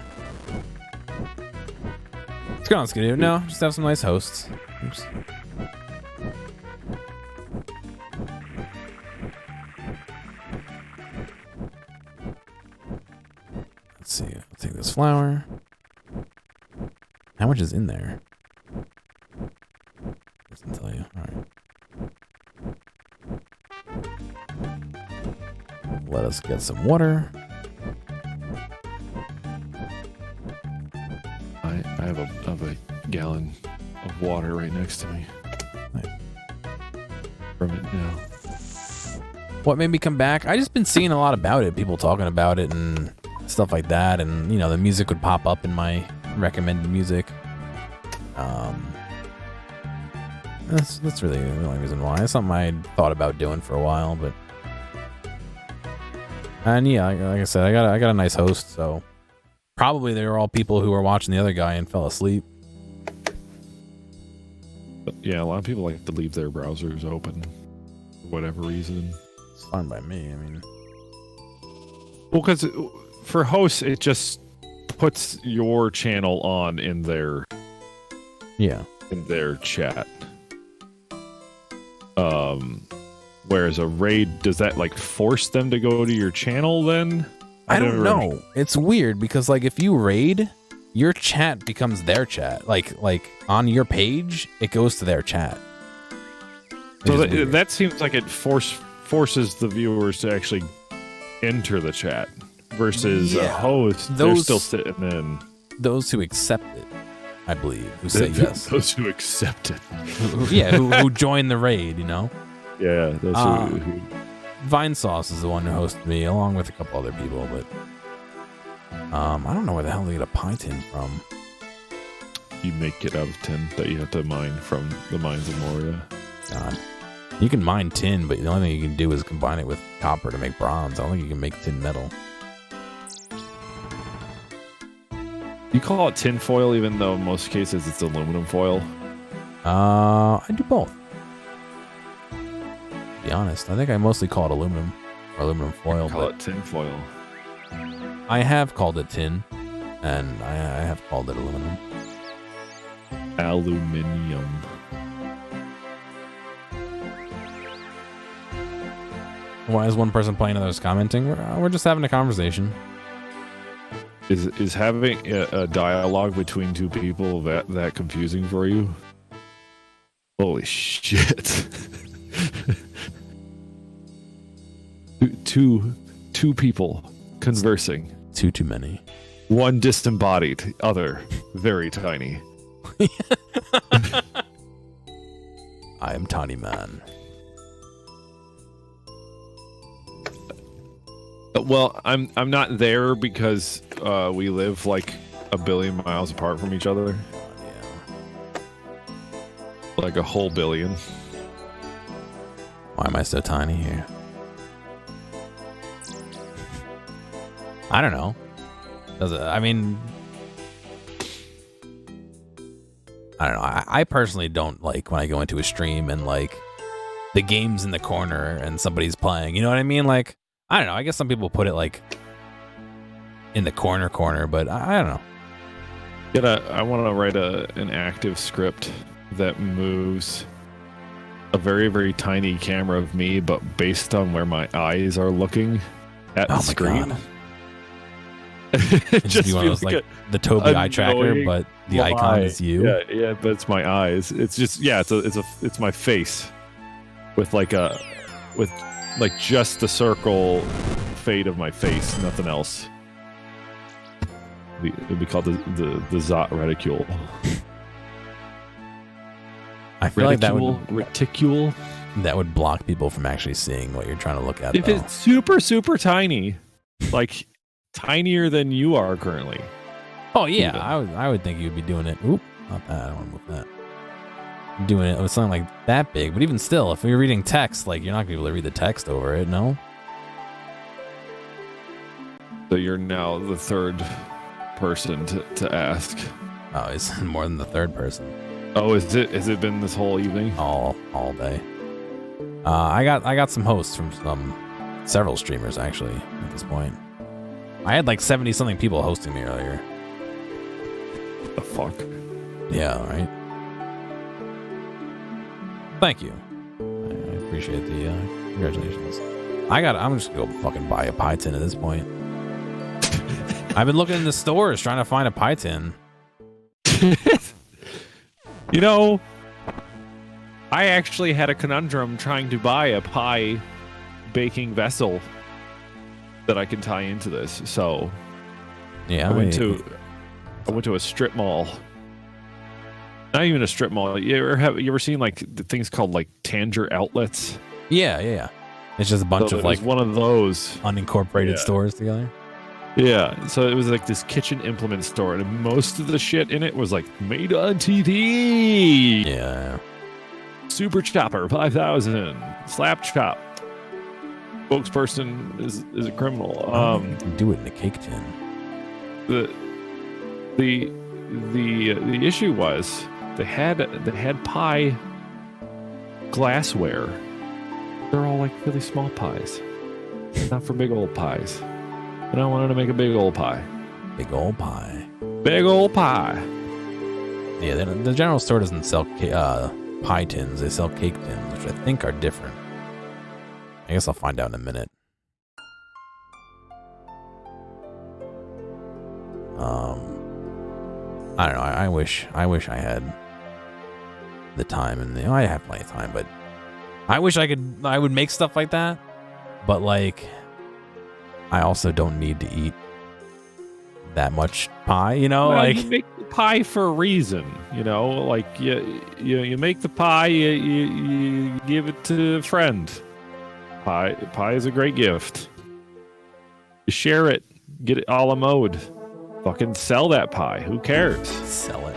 [SPEAKER 1] Let's go on, Skidoo. No, just have some nice hosts. Oops. Let's see. I'll take this flour. How much is in there? Doesn't tell you. All right. Let us get some water.
[SPEAKER 2] I have a gallon of water right next to me.
[SPEAKER 1] Right.
[SPEAKER 2] From it now.
[SPEAKER 1] What made me come back? I just been seeing a lot about it, people talking about it and stuff like that, and the music would pop up in my recommended music. That's really the only reason why. It's something I thought about doing for a while, but And yeah, like I said, I got a nice host, so probably they were all people who were watching the other guy and fell asleep.
[SPEAKER 2] But yeah, a lot of people like to leave their browsers open for whatever reason.
[SPEAKER 1] It's fine by me. I mean,
[SPEAKER 2] well, because for hosts, it just puts your channel on in their chat. Whereas a raid, does that like force them to go to your channel then?
[SPEAKER 1] I don't know. It's weird because like if you raid, your chat becomes their chat. Like on your page, it goes to their chat.
[SPEAKER 2] So that seems like it forces the viewers to actually enter the chat versus a host. They're still sitting in.
[SPEAKER 1] Those who accept it, I believe, who say yes.
[SPEAKER 2] Those who accept it.
[SPEAKER 1] who join the raid, you know?
[SPEAKER 2] Yeah, those who
[SPEAKER 1] Vine Sauce is the one who hosted me, along with a couple other people, but I don't know where the hell they get a pie tin from.
[SPEAKER 2] You make it out of tin that you have to mine from the mines of Moria.
[SPEAKER 1] God. You can mine tin, but the only thing you can do is combine it with copper to make bronze. I don't think you can make tin metal.
[SPEAKER 2] You call it tin foil, even though in most cases it's aluminum foil?
[SPEAKER 1] I do both. To be honest, I think I mostly call it aluminum or aluminum foil.
[SPEAKER 2] Call it tin foil.
[SPEAKER 1] I have called it tin, and I have called it aluminum.
[SPEAKER 2] Aluminium.
[SPEAKER 1] Why is one person playing and others commenting? We're just having a conversation.
[SPEAKER 2] Is having a dialogue between two people that confusing for you? Holy shit. two people conversing.
[SPEAKER 1] Too many.
[SPEAKER 2] One disembodied, other very tiny.
[SPEAKER 1] I am Tiny Man.
[SPEAKER 2] Well, I'm not there because we live like a billion miles apart from each other.
[SPEAKER 1] Yeah.
[SPEAKER 2] Like a whole billion.
[SPEAKER 1] Why am I so tiny here? I don't know. Does it? I mean, I don't know. I personally don't like when I go into a stream and like the game's in the corner and somebody's playing. You know what I mean? Like, I don't know. I guess some people put it like in the corner, but I don't know.
[SPEAKER 2] I want to write an active script that moves a very, very tiny camera of me, but based on where my eyes are looking at the screen.
[SPEAKER 1] God. Just be one of those, like the Toby eye tracker, but the icon is you.
[SPEAKER 2] Yeah, but it's my eyes. It's just it's my face with with just the circle fade of my face, nothing else. It'd be called the Zott reticule.
[SPEAKER 1] I feel like that would block people from actually seeing what you're trying to look at.
[SPEAKER 2] If it's super, super tiny, like tinier than you are currently.
[SPEAKER 1] Oh yeah, I would think you'd be doing it. Oop, not that. I don't want to move that. Doing it with something like that big, but even still, if you're reading text, like you're not gonna be able to read the text over it, no?
[SPEAKER 2] So you're now the third person to ask.
[SPEAKER 1] Oh, it's more than the third person.
[SPEAKER 2] Oh, has it been this whole evening?
[SPEAKER 1] All day. I got some hosts from several streamers actually at this point. I had like 70 something people hosting me earlier.
[SPEAKER 2] The fuck?
[SPEAKER 1] Yeah, right. Thank you. I appreciate the congratulations. I'm just gonna go fucking buy a pie tin at this point. I've been looking in the stores trying to find a pie tin.
[SPEAKER 2] You know, I actually had a conundrum trying to buy a pie baking vessel that I can tie into this. So
[SPEAKER 1] yeah,
[SPEAKER 2] I went to a strip mall. Not even a strip mall. You ever seen like the things called like Tanger outlets?
[SPEAKER 1] Yeah. It's just a bunch of like
[SPEAKER 2] one of those
[SPEAKER 1] unincorporated stores together.
[SPEAKER 2] Yeah, so it was like this kitchen implement store, and most of the shit in it was like made on TV.
[SPEAKER 1] Yeah.
[SPEAKER 2] Super Chopper 5000, Slap Chop. spokesperson is a criminal.
[SPEAKER 1] You can do it in a cake tin.
[SPEAKER 2] The issue was they had pie glassware. They're all like really small pies, not for big old pies. And I wanted to make a big old pie.
[SPEAKER 1] Big old pie.
[SPEAKER 2] Big old pie.
[SPEAKER 1] Yeah, the general store doesn't sell pie tins. They sell cake tins, which I think are different. I guess I'll find out in a minute. I don't know. I wish I had the time, and I have plenty of time, but I wish I would make stuff like that. But like, I also don't need to eat that much pie, you know.
[SPEAKER 2] Well,
[SPEAKER 1] like,
[SPEAKER 2] you make the pie for a reason, you know. Like you make the pie, you give it to a friend. Pie is a great gift. You share it, get it a la mode. Fucking sell that pie. Who cares?
[SPEAKER 1] Sell it.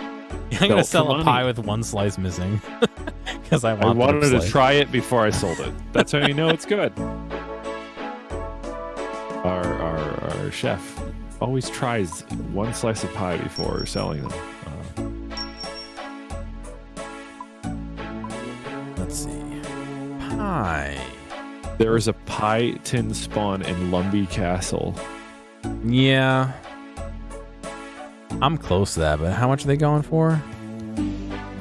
[SPEAKER 1] I'm gonna sell a pie with one slice missing because I
[SPEAKER 2] wanted to try it before I sold it. That's how you know it's good. Our chef always tries one slice of pie before selling them.
[SPEAKER 1] Let's see. Pie.
[SPEAKER 2] There is a pie tin spawn in Lumbee Castle.
[SPEAKER 1] Yeah. I'm close to that, but how much are they going for?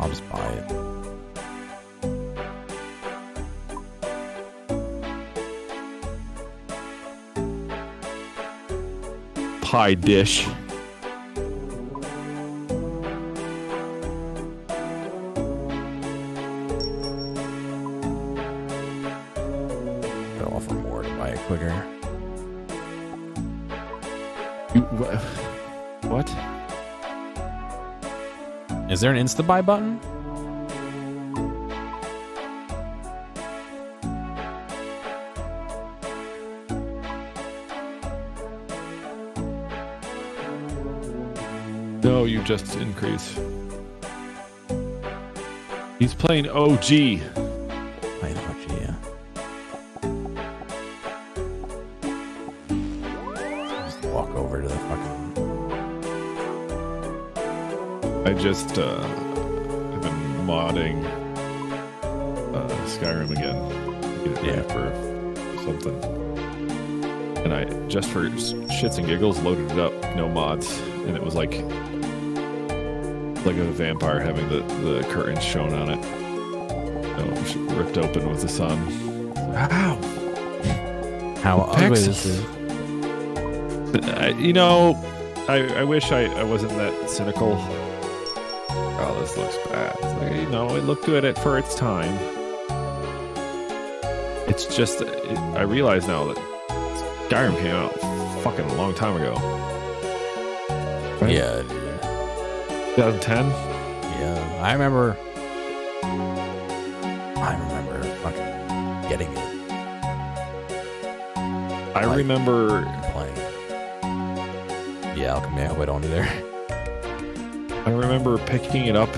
[SPEAKER 1] I'll just buy it.
[SPEAKER 2] Pie dish.
[SPEAKER 1] Gotta offer more to buy it quicker.
[SPEAKER 2] What?
[SPEAKER 1] Is there an Insta-buy button?
[SPEAKER 2] No, you just increase. He's playing OG.
[SPEAKER 1] Playing OG, yeah. Just walk over to the fucking...
[SPEAKER 2] I just have been modding Skyrim again. Get it ready for something. And I just for shits and giggles loaded it up, no mods, and it was like a vampire having the curtains shown on it. Ripped open with the sun. Wow.
[SPEAKER 1] How ugly this is.
[SPEAKER 2] I wish I wasn't that cynical. Oh, this looks bad. It looked good for its time. It's just, I realize now that Skyrim came out fucking a long time ago. Right?
[SPEAKER 1] Yeah, dude.
[SPEAKER 2] 2010?
[SPEAKER 1] Yeah, I remember fucking getting it.
[SPEAKER 2] I remember
[SPEAKER 1] playing it. Yeah, Alchemy, I hope I don't either.
[SPEAKER 2] I remember picking it up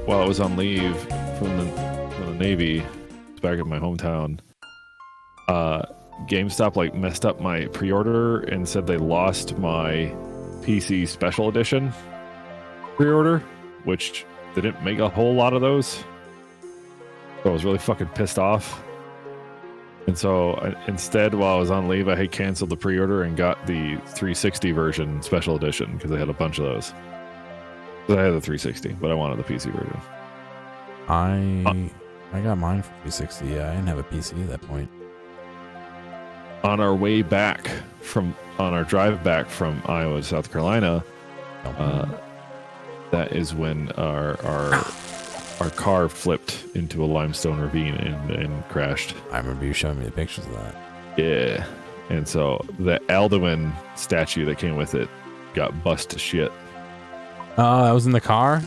[SPEAKER 2] while I was on leave from the Navy. It's back in my hometown. GameStop messed up my pre-order and said they lost my PC Special Edition pre-order, which they didn't make a whole lot of those. So I was really fucking pissed off. And so instead, while I was on leave, I had canceled the pre-order and got the 360 version Special Edition because they had a bunch of those. I had the 360, but I wanted the PC version.
[SPEAKER 1] I got mine for 360. Yeah, I didn't have a PC at that point.
[SPEAKER 2] On our way back on our drive back from Iowa to South Carolina, that is when our car flipped into a limestone ravine and crashed.
[SPEAKER 1] I remember you showing me the pictures of that.
[SPEAKER 2] Yeah, and so the Alduin statue that came with it got bust to shit.
[SPEAKER 1] Oh, that was in the car?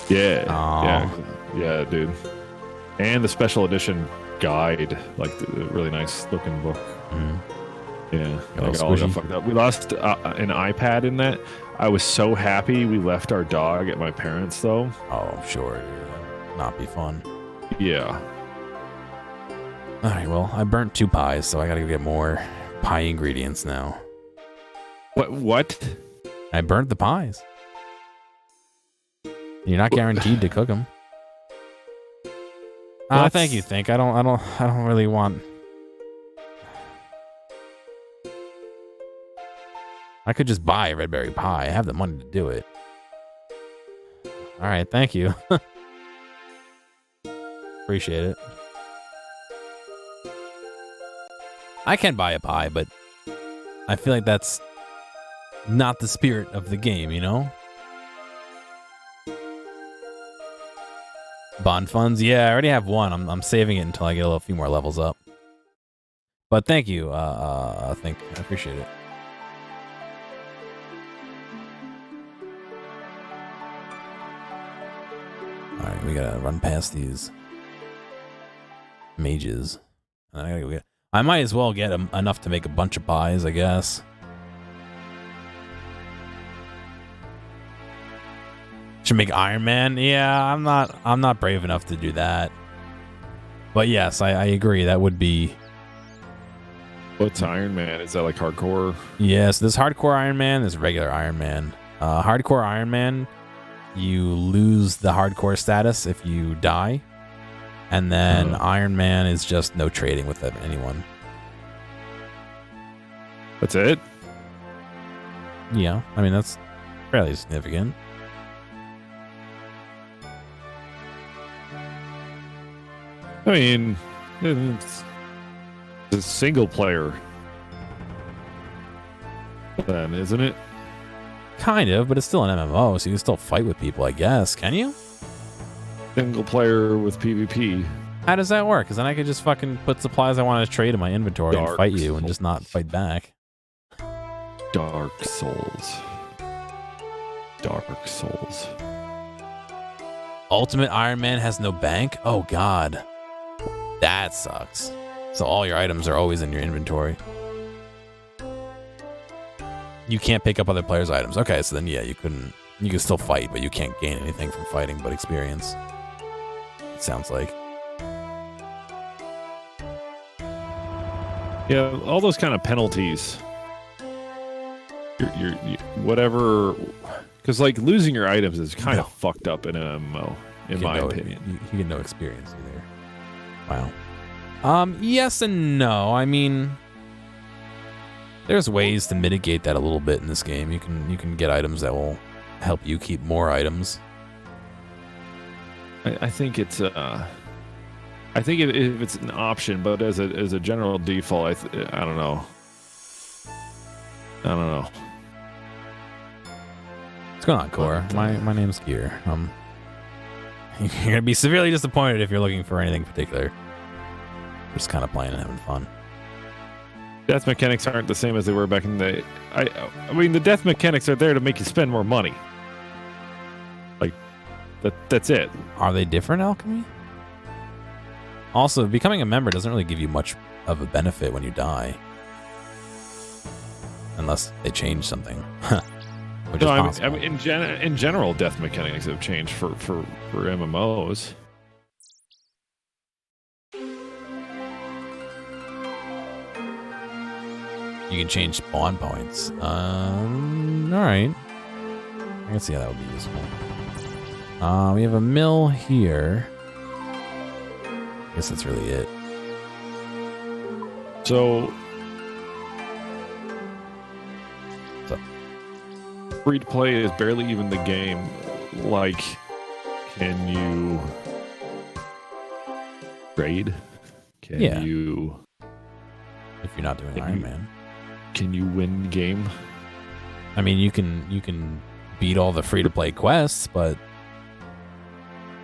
[SPEAKER 2] Yeah.
[SPEAKER 1] Oh.
[SPEAKER 2] Yeah, dude. And the special edition guide, like the really nice looking book.
[SPEAKER 1] Mm-hmm.
[SPEAKER 2] Yeah, it all got fucked up. We lost an iPad in that. I was so happy we left our dog at my parents' though.
[SPEAKER 1] Oh, I'm sure. Dude. That'd not be fun.
[SPEAKER 2] Yeah.
[SPEAKER 1] All right, well, I burnt 2 pies, so I gotta go get more pie ingredients now.
[SPEAKER 3] What?
[SPEAKER 1] I burnt the pies. You're not guaranteed to cook them. Oh, thank you, Think. I don't really want. I could just buy a red berry pie. I have the money to do it. All right, thank you. Appreciate it. I can buy a pie, but I feel like that's not the spirit of the game, you know? Bond funds? Yeah, I already have one. I'm saving it until I get a few more levels up. But thank you, Think. I appreciate it. Alright, we gotta run past these mages. And I gotta go get. I might as well get enough to make a bunch of pies, I guess. Should make Iron Man? Yeah, I'm not brave enough to do that. But yes, I agree. That would be.
[SPEAKER 2] What's Iron Man? Is that like hardcore?
[SPEAKER 1] Yes, there's hardcore Iron Man. There's regular Iron Man. Hardcore Iron Man, you lose the hardcore status if you die. And then Iron Man is just no trading with anyone.
[SPEAKER 2] That's it?
[SPEAKER 1] Yeah, I mean, that's fairly significant.
[SPEAKER 2] I mean, it's a single player then, isn't it?
[SPEAKER 1] Kind of, but it's still an MMO, so you can still fight with people, I guess. Can you?
[SPEAKER 2] Single player with PvP.
[SPEAKER 1] How does that work? Because then I could just fucking put supplies I want to trade in my inventory and fight you and just not fight back.
[SPEAKER 2] Dark Souls. Dark Souls.
[SPEAKER 1] Ultimate Iron Man has no bank? Oh, God. That sucks. So all your items are always in your inventory. You can't pick up other players' items. Okay, so then, yeah, you can still fight, but you can't gain anything from fighting but experience. It sounds like.
[SPEAKER 2] Yeah, all those kind of penalties. You're whatever, because like losing your items is kind of fucked up in an MMO, in my opinion.
[SPEAKER 1] You get no experience either. Wow. Yes and no. I mean, there's ways to mitigate that a little bit in this game. You can get items that will help you keep more items.
[SPEAKER 2] I think it's I think if it's an option, but as a general default, I don't know. I don't know.
[SPEAKER 1] What's going on, Cora? My name's Gear. You're gonna be severely disappointed if you're looking for anything particular. Just kind of playing and having fun.
[SPEAKER 2] Death mechanics aren't the same as they were back in the day. I mean, the death mechanics are there to make you spend more money. Like, that's it.
[SPEAKER 1] Are they different, Alchemy? Also, becoming a member doesn't really give you much of a benefit when you die. Unless they change something. Which is possible.
[SPEAKER 2] I mean, in general, death mechanics have changed for MMOs.
[SPEAKER 1] You can change spawn points. Alright. I can see how that would be useful. We have a mill here. I guess that's really it.
[SPEAKER 2] So free to play is barely even the game. Like, can you trade? Can you?
[SPEAKER 1] If you're not doing Iron Man.
[SPEAKER 2] Can you win game?
[SPEAKER 1] I mean, you can beat all the free-to-play quests, but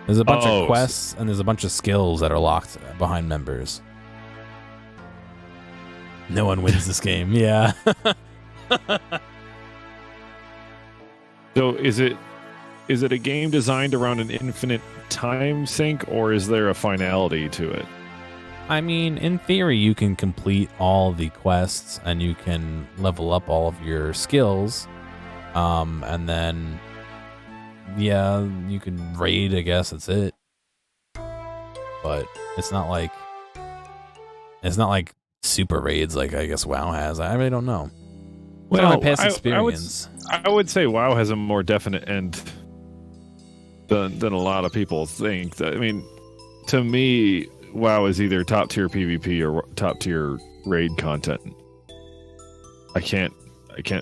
[SPEAKER 1] there's a bunch of quests and there's a bunch of skills that are locked behind members. No one wins this game. Yeah.
[SPEAKER 2] So is it a game designed around an infinite time sink, or is there a finality to it?
[SPEAKER 1] I mean, in theory, you can complete all the quests and you can level up all of your skills. And then, yeah, you can raid, I guess that's it. But it's not like It's not like super raids like I guess WoW has. I really don't know.
[SPEAKER 2] Well,
[SPEAKER 1] my past experience.
[SPEAKER 2] I would say WoW has a more definite end than a lot of people think. I mean, to me, WoW is either top tier PvP or top tier raid content. I can't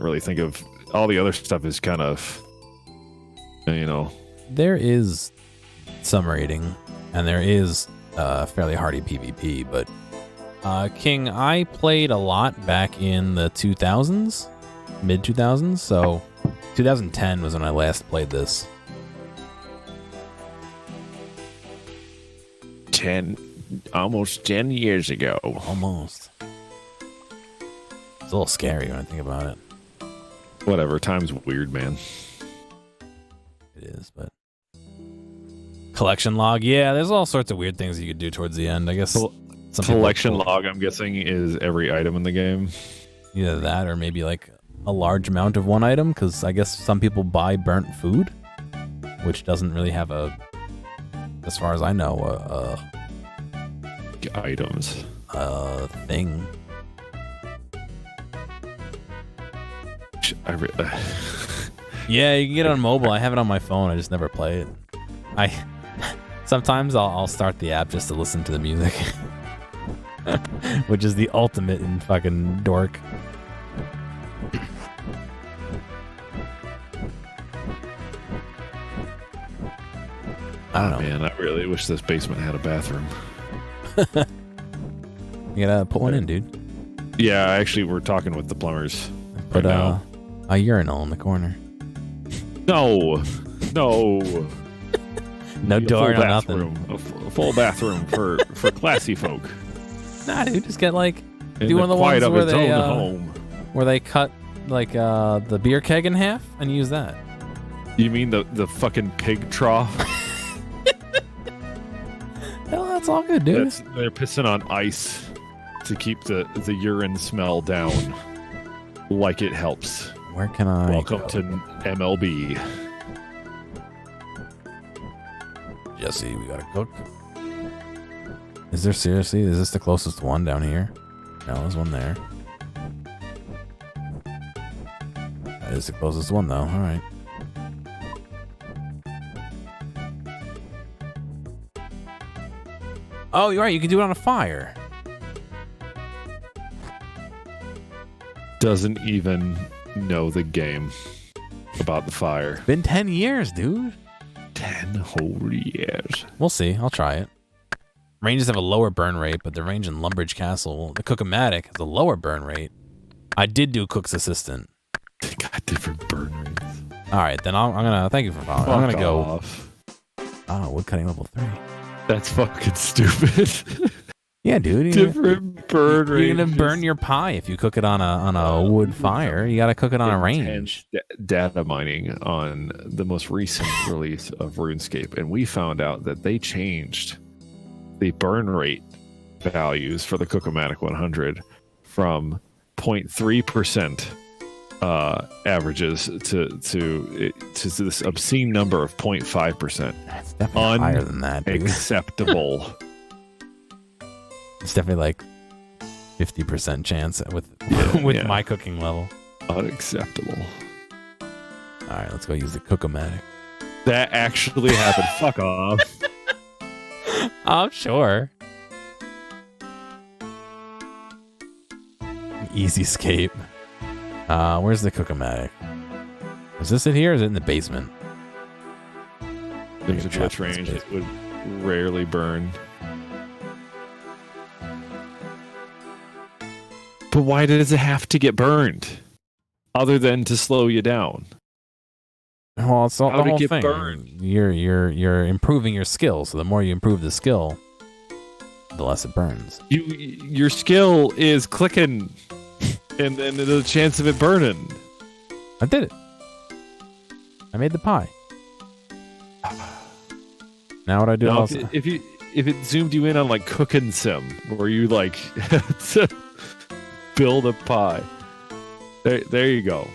[SPEAKER 2] really think of all the other stuff is kind of, you know.
[SPEAKER 1] There is some raiding, and there is fairly hardy PvP, but King, I played a lot back in the 2000s, mid 2000s, so 2010 was when I last played this.
[SPEAKER 3] Almost 10 years ago.
[SPEAKER 1] Almost. It's a little scary when I think about it.
[SPEAKER 2] Whatever, time's weird, man.
[SPEAKER 1] It is, but collection log, yeah, there's all sorts of weird things you could do towards the end. I guess some
[SPEAKER 2] collection log, I'm guessing, is every item in the game.
[SPEAKER 1] Either that or maybe like a large amount of one item, because I guess some people buy burnt food, which doesn't really have a, as far as I know,
[SPEAKER 2] items
[SPEAKER 1] thing. Yeah, you can get it on mobile. I have it on my phone. I just never play it. Sometimes I'll start the app just to listen to the music, which is the ultimate in fucking dork. I don't know.
[SPEAKER 2] Man, I really wish this basement had a bathroom.
[SPEAKER 1] You gotta put one in, dude.
[SPEAKER 2] Yeah, actually, we're talking with the plumbers.
[SPEAKER 1] Put
[SPEAKER 2] right now.
[SPEAKER 1] a urinal in the corner.
[SPEAKER 2] No.
[SPEAKER 1] No door, no nothing.
[SPEAKER 2] A full bathroom for classy folk.
[SPEAKER 1] Nah, dude, just get like
[SPEAKER 2] In
[SPEAKER 1] do one of the ones
[SPEAKER 2] of
[SPEAKER 1] where
[SPEAKER 2] its
[SPEAKER 1] they
[SPEAKER 2] own home.
[SPEAKER 1] where they cut like the beer keg in half and use that.
[SPEAKER 2] You mean the fucking pig trough?
[SPEAKER 1] Hell, that's all good, dude.
[SPEAKER 2] They're pissing on ice to keep the urine smell down. Like it helps.
[SPEAKER 1] Where can I
[SPEAKER 2] Welcome to MLB.
[SPEAKER 1] Jesse, we gotta cook. Is there seriously? Is this the closest one down here? No, there's one there. That is the closest one, though. All right. Oh, you're right. You can do it on a fire.
[SPEAKER 2] Doesn't even know the game about the fire.
[SPEAKER 1] Been 10 years, dude.
[SPEAKER 2] 10 whole years.
[SPEAKER 1] We'll see. I'll try it. Ranges have a lower burn rate, but the range in Lumbridge Castle, the Cook-O-Matic, has a lower burn rate. I did do Cook's Assistant.
[SPEAKER 2] They got different burn rates.
[SPEAKER 1] All right, then I'm gonna thank you for following. I'm gonna go.
[SPEAKER 2] Off.
[SPEAKER 1] Oh, woodcutting level 3.
[SPEAKER 2] That's fucking stupid.
[SPEAKER 1] Yeah, dude.
[SPEAKER 2] Different burn rates.
[SPEAKER 1] You're gonna burn your pie if you cook it on a wood fire. You gotta cook it on a range.
[SPEAKER 2] Data mining on the most recent release of RuneScape, and we found out that they changed the burn rate values for the Cook-O-Matic 100 from 0.3% averages to this obscene number of 0.5%.
[SPEAKER 1] That's definitely higher than that, dude.
[SPEAKER 2] Acceptable.
[SPEAKER 1] It's definitely like 50% chance with
[SPEAKER 2] yeah.
[SPEAKER 1] my cooking level.
[SPEAKER 2] Unacceptable.
[SPEAKER 1] All right, let's go use the Cook-O-Matic.
[SPEAKER 2] That actually happened. Fuck off.
[SPEAKER 1] I'm sure. Easy escape. Where's the Cook-O-Matic? Is this it here or is it in the basement?
[SPEAKER 2] There's a glitch range that would rarely burn. But why does it have to get burned? Other than to slow you down.
[SPEAKER 1] Well, it's all the whole thing.
[SPEAKER 2] Burned?
[SPEAKER 1] You're improving your skill, so the more you improve the skill, the less it burns.
[SPEAKER 2] Your skill is clicking, and then the chance of it burning.
[SPEAKER 1] I did it. I made the pie. Now what I do?
[SPEAKER 2] Now, if it zoomed you in on like Cooking Sim, where you like to build a pie, there you go.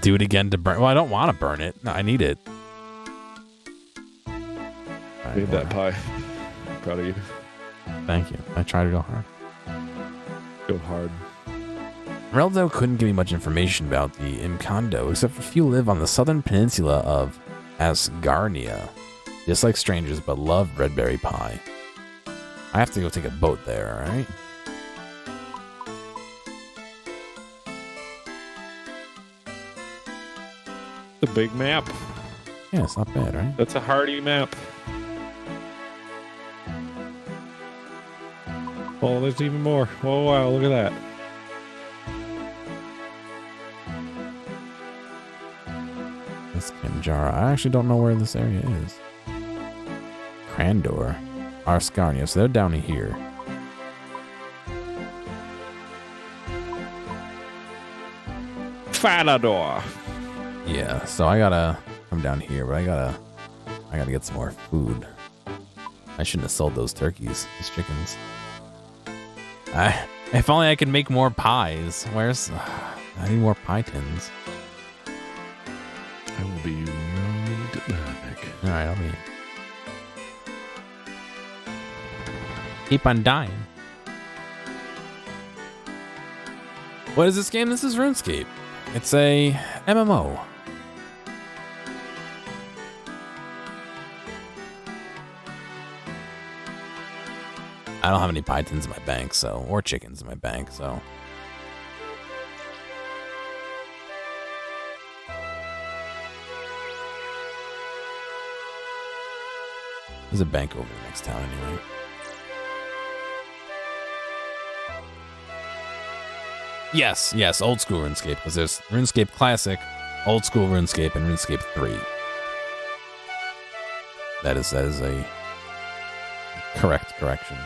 [SPEAKER 1] Do it again to burn. Well, I don't want to burn it. No, I need it.
[SPEAKER 2] Made that pie. I'm proud of you.
[SPEAKER 1] Thank you. I try to go hard.
[SPEAKER 2] Go hard.
[SPEAKER 1] Reldo couldn't give me much information about the Imkondo, except for few live on the southern peninsula of Asgarnia. Dislike strangers, but love red berry pie. I have to go take a boat there, alright?
[SPEAKER 2] The big map.
[SPEAKER 1] Yeah, it's not bad, right?
[SPEAKER 2] That's a hardy map. Oh, there's even more. Oh, wow, look at that.
[SPEAKER 1] This Kinjara. I actually don't know where this area is. Crandor. Arscarnia. So they're down here.
[SPEAKER 2] Falador.
[SPEAKER 1] Yeah, so I gotta come down here, but I gotta get some more food. I shouldn't have sold those turkeys, those chickens. If only I could make more pies. Where's... I need more pie tins.
[SPEAKER 2] I will be right back.
[SPEAKER 1] Alright, I'll be... Keep on dying. What is this game? This is RuneScape. It's a MMO. I don't have any pie tins in my bank, so... Or chickens in my bank, so... There's a bank over the next town anyway. Yes, old school RuneScape, because there's RuneScape Classic, old school RuneScape, and RuneScape 3. That is a correct correction.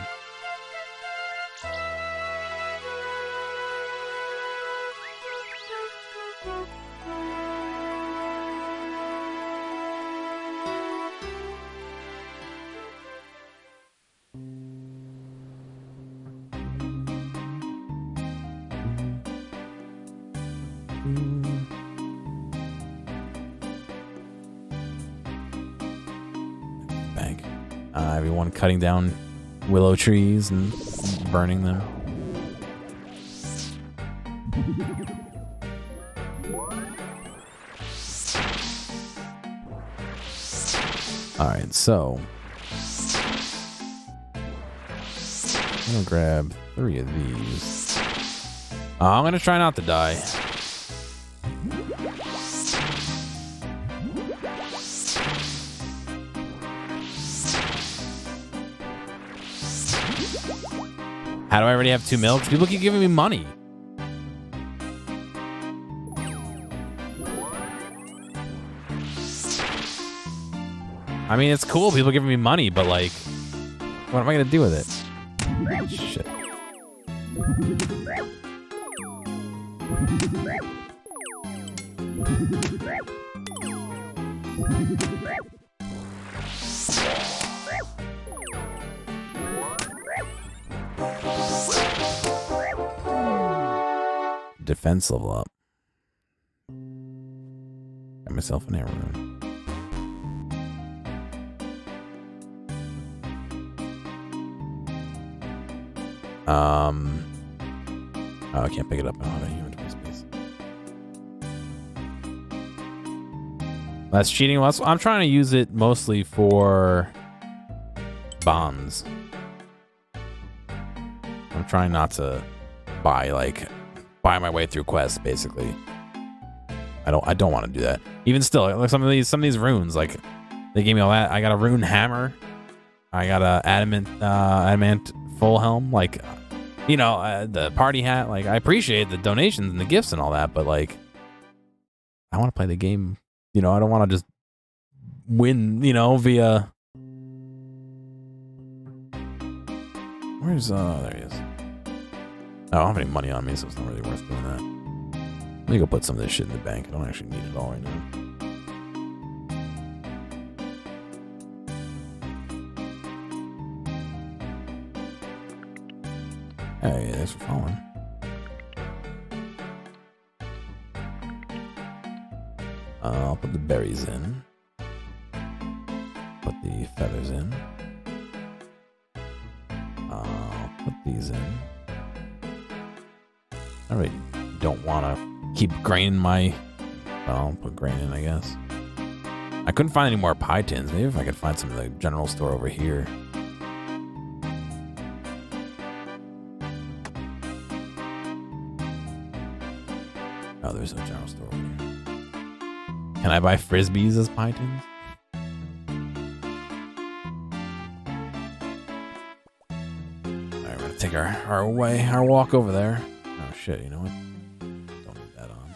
[SPEAKER 1] Bank. Everyone cutting down willow trees and burning them. Alright, so I'm gonna grab 3 of these. I'm gonna try not to die. How do I already have 2 milks? People keep giving me money. I mean, it's cool, people giving me money, but like, what am I gonna do with it? Shit. Defense level up. Got myself an arrow rune. Oh, I can't pick it up. I don't have any inventory space. That's cheating. Well, I'm trying to use it mostly for bombs. I'm trying not to buy my way through quests, basically. I don't want to do that. Even still, like some of these runes, like they gave me all that. I got a rune hammer. I got a adamant full helm. Like, you know, the party hat. Like, I appreciate the donations and the gifts and all that, but like, I want to play the game. You know, I don't want to just win. You know, via. Where's there he is. I don't have any money on me, so it's not really worth doing that. Let me go put some of this shit in the bank. I don't actually need it all right now. Hey, thanks for following. I'll put the berries in. Put the feathers in. these in. I really don't want to keep grain in my... Well, I'll put grain in, I guess. I couldn't find any more pie tins. Maybe if I could find some in the general store over here. Oh, there's no general store over here. Can I buy frisbees as pie tins? Alright, we're gonna take our walk over there. Oh shit, you know what? Don't need that on.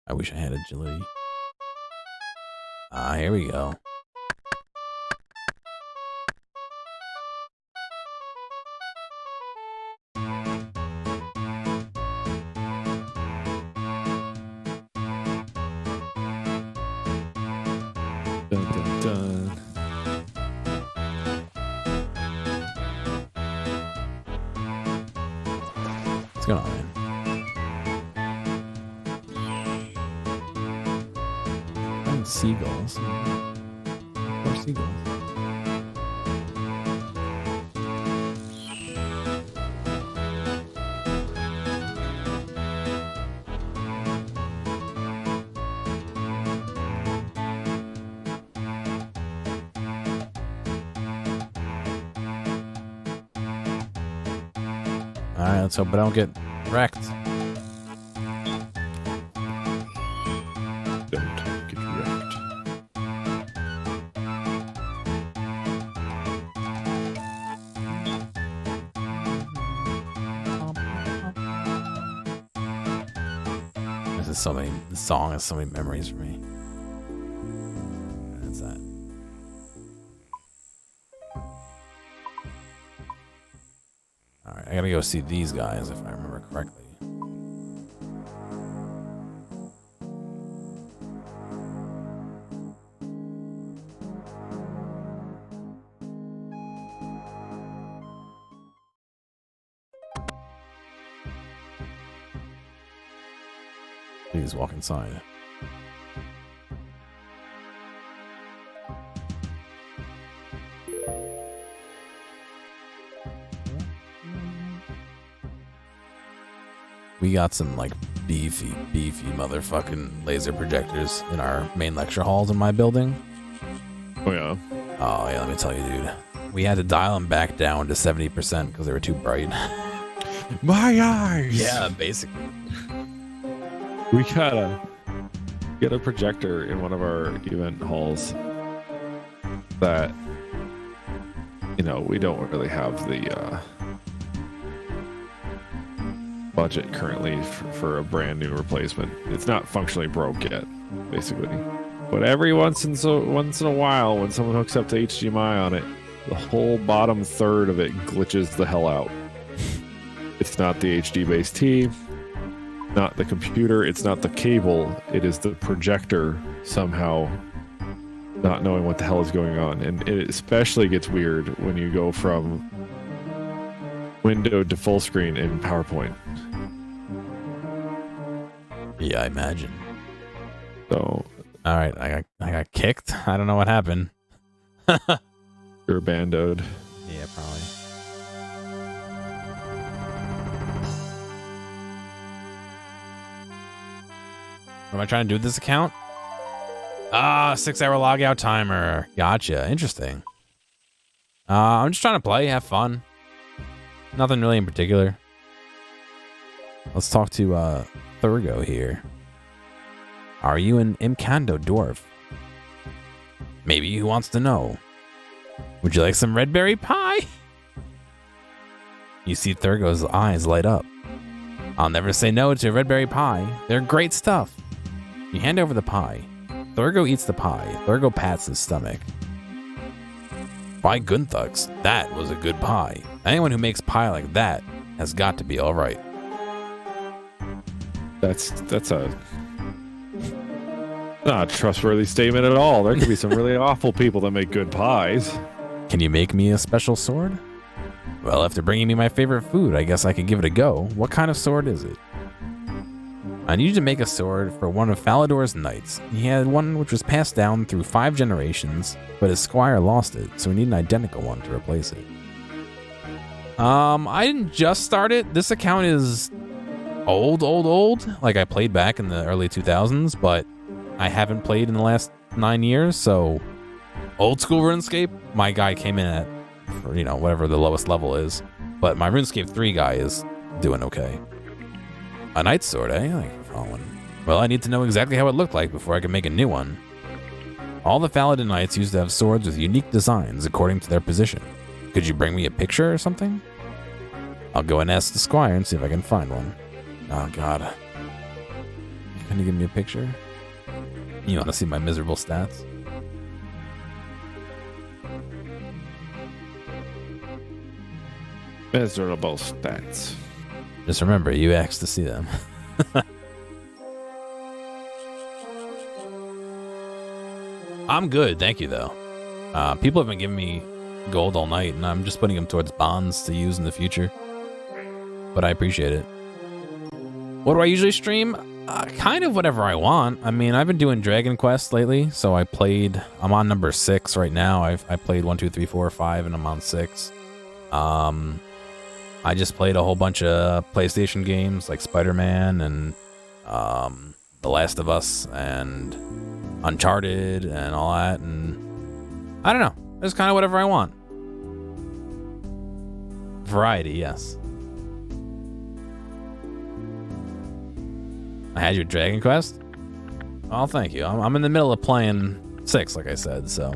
[SPEAKER 1] I wish I had agility. Ah, here we go.
[SPEAKER 2] Dun, dun, dun.
[SPEAKER 1] What's going on, man? Seagulls. Or seagulls. Alright, let's hope I don't get wrecked. This song has so many memories for me. That's that. Alright, I gotta go see these guys if I remember correctly. Please walk inside. We got some like beefy motherfucking laser projectors in our main lecture halls in my building.
[SPEAKER 2] Oh yeah.
[SPEAKER 1] Oh yeah, let me tell you, dude. We had to dial them back down to 70% because they were too bright.
[SPEAKER 2] My eyes.
[SPEAKER 1] Yeah, basically.
[SPEAKER 2] We gotta get a projector in one of our event halls that, you know, we don't really have the budget currently for a brand new replacement. It's not functionally broke yet, basically. But every once in a while, when someone hooks up to HDMI on it, the whole bottom third of it glitches the hell out. It's not the HD base T. Not the computer, it's not the cable, it is the projector somehow not knowing what the hell is going on. And it especially gets weird when you go from windowed to full screen in PowerPoint.
[SPEAKER 1] Yeah, I imagine.
[SPEAKER 2] So,
[SPEAKER 1] alright, I got kicked. I don't know what happened.
[SPEAKER 2] you're abandoed.
[SPEAKER 1] Yeah, probably. What am I trying to do with this account? Ah, 6-hour logout timer. Gotcha. Interesting. I'm just trying to play, have fun. Nothing really in particular. Let's talk to Thurgo here. Are you an Imkando dwarf? Maybe who wants to know? Would you like some red berry pie? You see Thurgo's eyes light up. I'll never say no to a red berry pie. They're great stuff. You hand over the pie. Thurgo eats the pie. Thurgo pats his stomach. By Gunthugs, that was a good pie. Anyone who makes pie like that has got to be all right.
[SPEAKER 2] That's a not a trustworthy statement at all. There could be some really awful people that make good pies.
[SPEAKER 1] Can you make me a special sword? Well, after bringing me my favorite food, I guess I could give it a go. What kind of sword is it? I need you to make a sword for one of Falador's knights. He had one which was passed down through 5 generations, but his squire lost it, so we need an identical one to replace it. I didn't just start it. This account is old. Like, I played back in the early 2000s, but I haven't played in the last 9 years, so old school RuneScape, my guy came in at, you know, whatever the lowest level is, but my RuneScape 3 guy is doing okay. A knight's sword, eh? Like, well, I need to know exactly how it looked like before I can make a new one. All the Faladin knights used to have swords with unique designs according to their position. Could you bring me a picture or something? I'll go and ask the squire and see if I can find one. Oh, God. Can you give me a picture? You want to see my miserable stats?
[SPEAKER 2] Miserable stats.
[SPEAKER 1] Just remember, you asked to see them. I'm good, thank you, though. People have been giving me gold all night, and I'm just putting them towards bonds to use in the future. But I appreciate it. What do I usually stream? Kind of whatever I want. I mean, I've been doing Dragon Quest lately, so I'm on number 6 right now. I played 1, 2, 3, 4, 5, and I'm on 6. I just played a whole bunch of PlayStation games like Spider-Man and The Last of Us and Uncharted and all that, and I don't know. It's kind of whatever I want. Variety, yes. I had your Dragon Quest? Oh, thank you. I'm in the middle of playing 6, like I said, so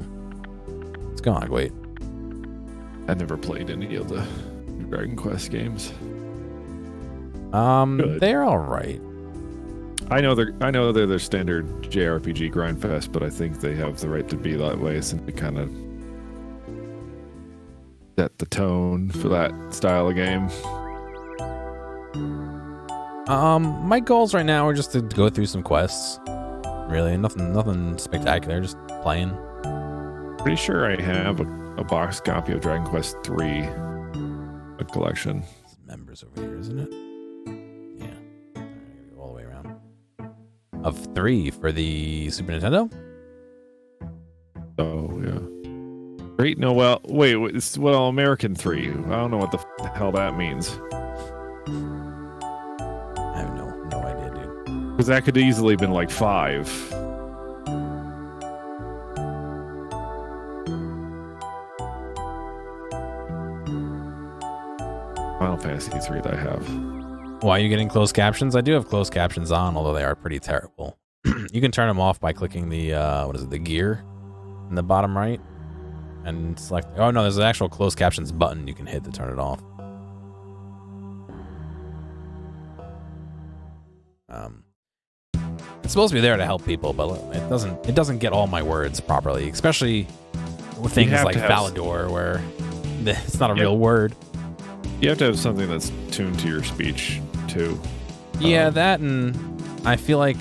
[SPEAKER 1] it's going. Wait.
[SPEAKER 2] I never played any of the Dragon Quest games.
[SPEAKER 1] Good. They're all right.
[SPEAKER 2] I know they're their standard JRPG grindfest, but I think they have the right to be that way since they kind of set the tone for that style of game.
[SPEAKER 1] My goals right now are just to go through some quests. Really, nothing spectacular, just playing.
[SPEAKER 2] Pretty sure I have a box copy of Dragon Quest 3, a collection.
[SPEAKER 1] It's members over here, isn't it? Yeah. I gotta go all the way around. Of 3 for the Super Nintendo?
[SPEAKER 2] Oh, yeah. Great, no, well, wait, it's, well, American 3. I don't know what the hell that means.
[SPEAKER 1] I have no idea, dude.
[SPEAKER 2] Because that could easily been like 5. Final Fantasy 3 that I have.
[SPEAKER 1] Why are you getting closed captions? I do have closed captions on, although they are pretty terrible. You can turn them off by clicking the, the gear in the bottom right. And select, oh no, there's an actual closed captions button you can hit to turn it off. It's supposed to be there to help people, but it doesn't get all my words properly, especially with things like Falador, where it's not a real word.
[SPEAKER 2] You have to have something that's tuned to your speech too.
[SPEAKER 1] Yeah, that, and I feel like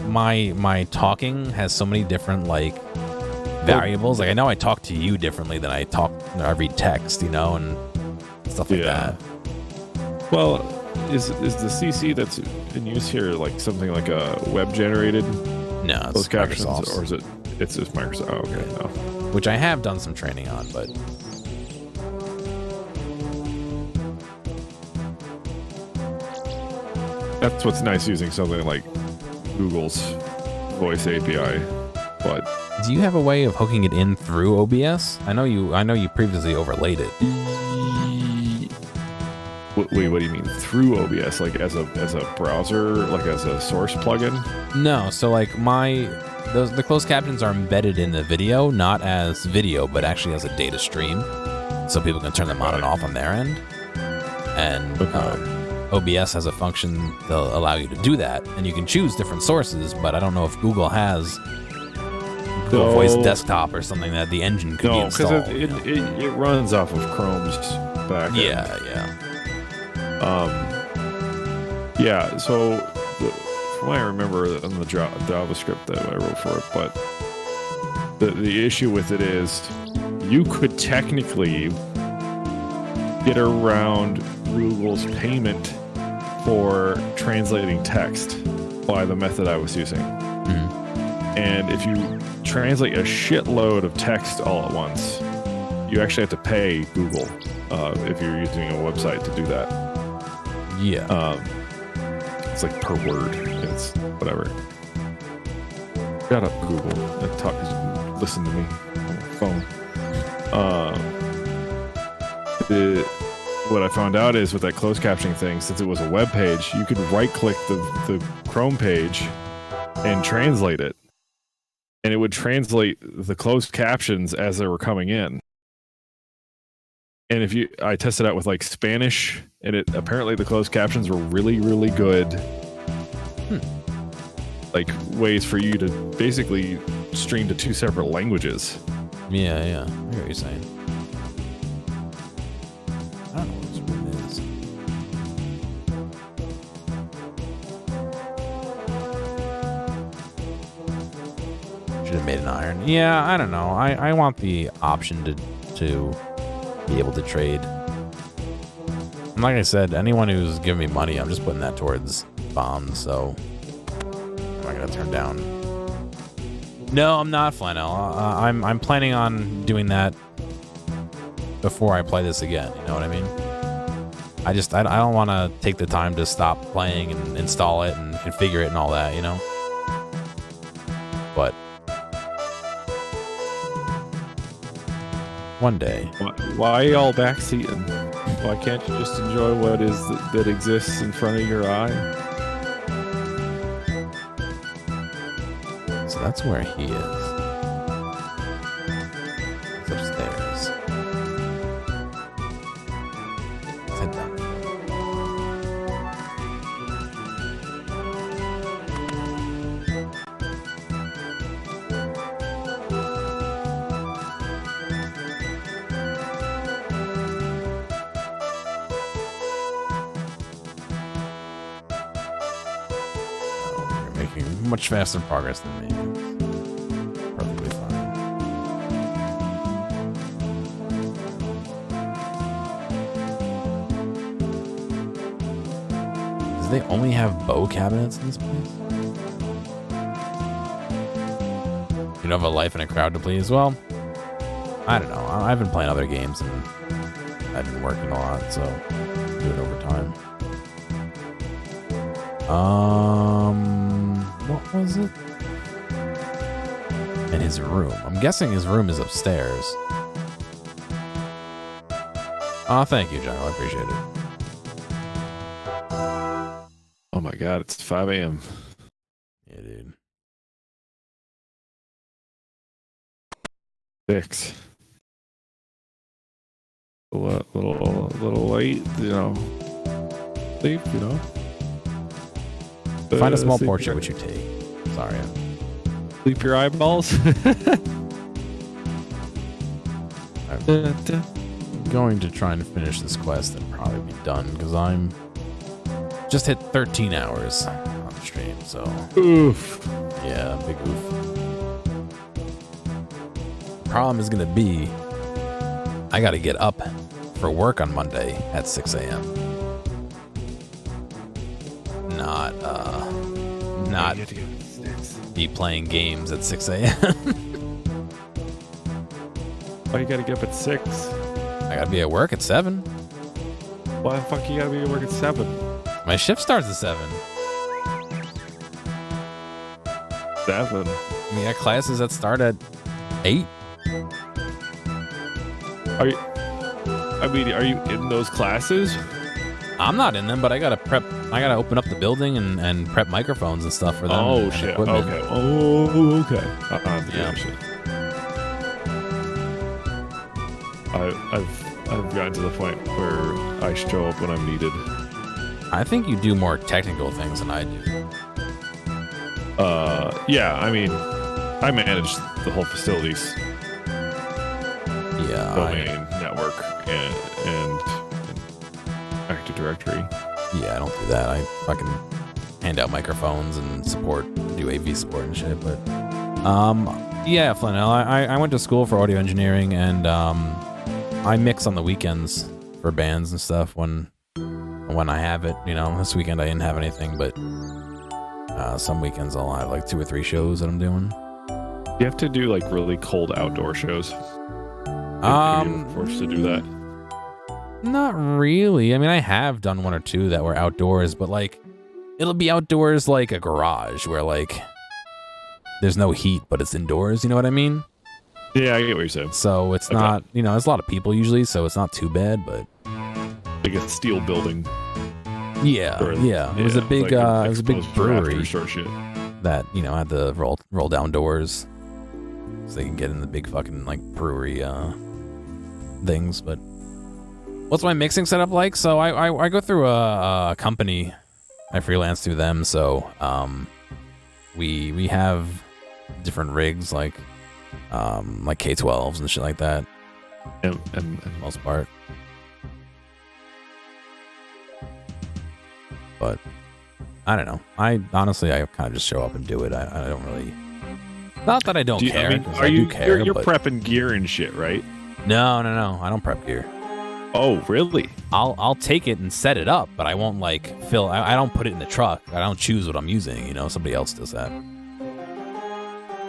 [SPEAKER 1] my talking has so many different like variables. Like I know I talk to you differently than I read text, you know, and stuff like that.
[SPEAKER 2] Well, is the CC that's in use here like something like a web generated?
[SPEAKER 1] No, it's Microsoft's.
[SPEAKER 2] Or is it's just Microsoft? Oh, okay, no.
[SPEAKER 1] Which I have done some training on, but
[SPEAKER 2] that's what's nice using something like Google's voice API. But
[SPEAKER 1] do you have a way of hooking it in through OBS? I know you previously overlaid it.
[SPEAKER 2] Wait, what do you mean through OBS? Like as a browser, like as a source plugin?
[SPEAKER 1] No, so like the closed captions are embedded in the video, not as video, but actually as a data stream, so people can turn them on and off on their end. And OBS has a function that'll allow you to do that, and you can choose different sources. But I don't know if Google has Google Voice Desktop or something that the engine could be installed.
[SPEAKER 2] No, because it runs off of Chrome's backend. So from what I remember on the JavaScript that I wrote for it, but the issue with it is you could technically get around Google's payment for translating text by the method I was using. And if you translate a shitload of text all at once, you actually have to pay Google if you're using a website to do that.
[SPEAKER 1] Yeah.
[SPEAKER 2] It's like per word. It's whatever. Shut up, Google. Listen to me on the phone. What I found out is with that closed captioning thing, since it was a web page, you could right-click the Chrome page and translate it. And it would translate the closed captions as they were coming in. And I tested out with like Spanish, and apparently the closed captions were really, really good. Like ways for you to basically stream to 2 separate languages.
[SPEAKER 1] Yeah. I hear what you're saying. I don't know what this room is. Should have made an iron. Yeah, I don't know. I want the option to be able to trade. And like I said, anyone who's giving me money, I'm just putting that towards bombs, so I'm not gonna turn down. No, I'm not, Flannel. I'm planning on doing that before I play this again. You know what I mean? I don't want to take the time to stop playing and install it and configure it and all that, you know? But one day.
[SPEAKER 2] Why are y'all backseating? Why can't you just enjoy what is that exists in front of your eye?
[SPEAKER 1] So that's where he is. He's upstairs. Let's head down. Much faster progress than me. Perfectly fine. Does they only have bow cabinets in this place? You don't have a life and a crowd to please? Well, I don't know. I've been playing other games and I've been working a lot, so I'll do it over time. What was it? In his room. I'm guessing his room is upstairs. Oh, thank you, Jungle. I appreciate it.
[SPEAKER 2] Oh my god, it's 5 a.m.
[SPEAKER 1] Yeah, dude.
[SPEAKER 2] 6. A little late, you know. Sleep, you know.
[SPEAKER 1] Find a small portrait, which you take. Sorry.
[SPEAKER 2] Sleep your eyeballs.
[SPEAKER 1] I'm going to try and finish this quest and probably be done because I'm just hit 13 hours on the stream. So,
[SPEAKER 2] oof.
[SPEAKER 1] Yeah, big oof. The problem is going to be I got to get up for work on Monday at 6 a.m. Not be playing games at 6 a.m.
[SPEAKER 2] Why you gotta get up at 6?
[SPEAKER 1] I gotta be at work at 7.
[SPEAKER 2] Why the fuck you gotta be at work at 7?
[SPEAKER 1] My shift starts at 7.
[SPEAKER 2] 7?
[SPEAKER 1] We got classes that start at 8.
[SPEAKER 2] Are you in those classes?
[SPEAKER 1] I'm not in them, but I gotta open up the building and prep microphones and stuff for them.
[SPEAKER 2] Oh shit!
[SPEAKER 1] Equipment.
[SPEAKER 2] Okay. Oh okay.
[SPEAKER 1] Yeah.
[SPEAKER 2] Shit. I've gotten to the point where I show up when I'm needed.
[SPEAKER 1] I think you do more technical things than I do.
[SPEAKER 2] Yeah. I mean, I manage the whole facilities.
[SPEAKER 1] Yeah.
[SPEAKER 2] Domain, network, and Active Directory.
[SPEAKER 1] Yeah, I don't do that. I fucking hand out microphones and do AV support and shit. But yeah, Flannel. I went to school for audio engineering and I mix on the weekends for bands and stuff when I have it. You know, this weekend I didn't have anything, but some weekends I'll have like 2 or 3 shows that I'm doing.
[SPEAKER 2] You have to do like really cold outdoor shows. Have you been forced to do that?
[SPEAKER 1] Not really. I mean, I have done 1 or 2 that were outdoors, but like it'll be outdoors like a garage where like there's no heat, but it's indoors. You know what I mean?
[SPEAKER 2] Yeah, I get what you're saying.
[SPEAKER 1] So it's
[SPEAKER 2] Okay.
[SPEAKER 1] not, you know, there's a lot of people usually, so it's not too bad, but
[SPEAKER 2] Like a steel building.
[SPEAKER 1] yeah,
[SPEAKER 2] Or-
[SPEAKER 1] yeah. It was a
[SPEAKER 2] it's
[SPEAKER 1] big,
[SPEAKER 2] like
[SPEAKER 1] it was a big
[SPEAKER 2] exposed draft or
[SPEAKER 1] brewery
[SPEAKER 2] short shit.
[SPEAKER 1] that, you know, had the roll down doors so they can get in the big fucking like brewery things. But what's my mixing setup like? So I go through a company. I freelance through them, so we have different rigs like K12s and shit like that.
[SPEAKER 2] And
[SPEAKER 1] For the most part. But I don't know. I honestly kind of just show up and do it. I don't really. Not that I don't care.
[SPEAKER 2] I mean,
[SPEAKER 1] 'cause
[SPEAKER 2] are
[SPEAKER 1] I
[SPEAKER 2] you
[SPEAKER 1] do care,
[SPEAKER 2] you're
[SPEAKER 1] but
[SPEAKER 2] prepping gear and shit, right?
[SPEAKER 1] no. I don't prep gear.
[SPEAKER 2] Oh, really?
[SPEAKER 1] I'll take it and set it up, but I won't like fill. I don't put it in the truck. I don't choose what I'm using. You know, somebody else does that.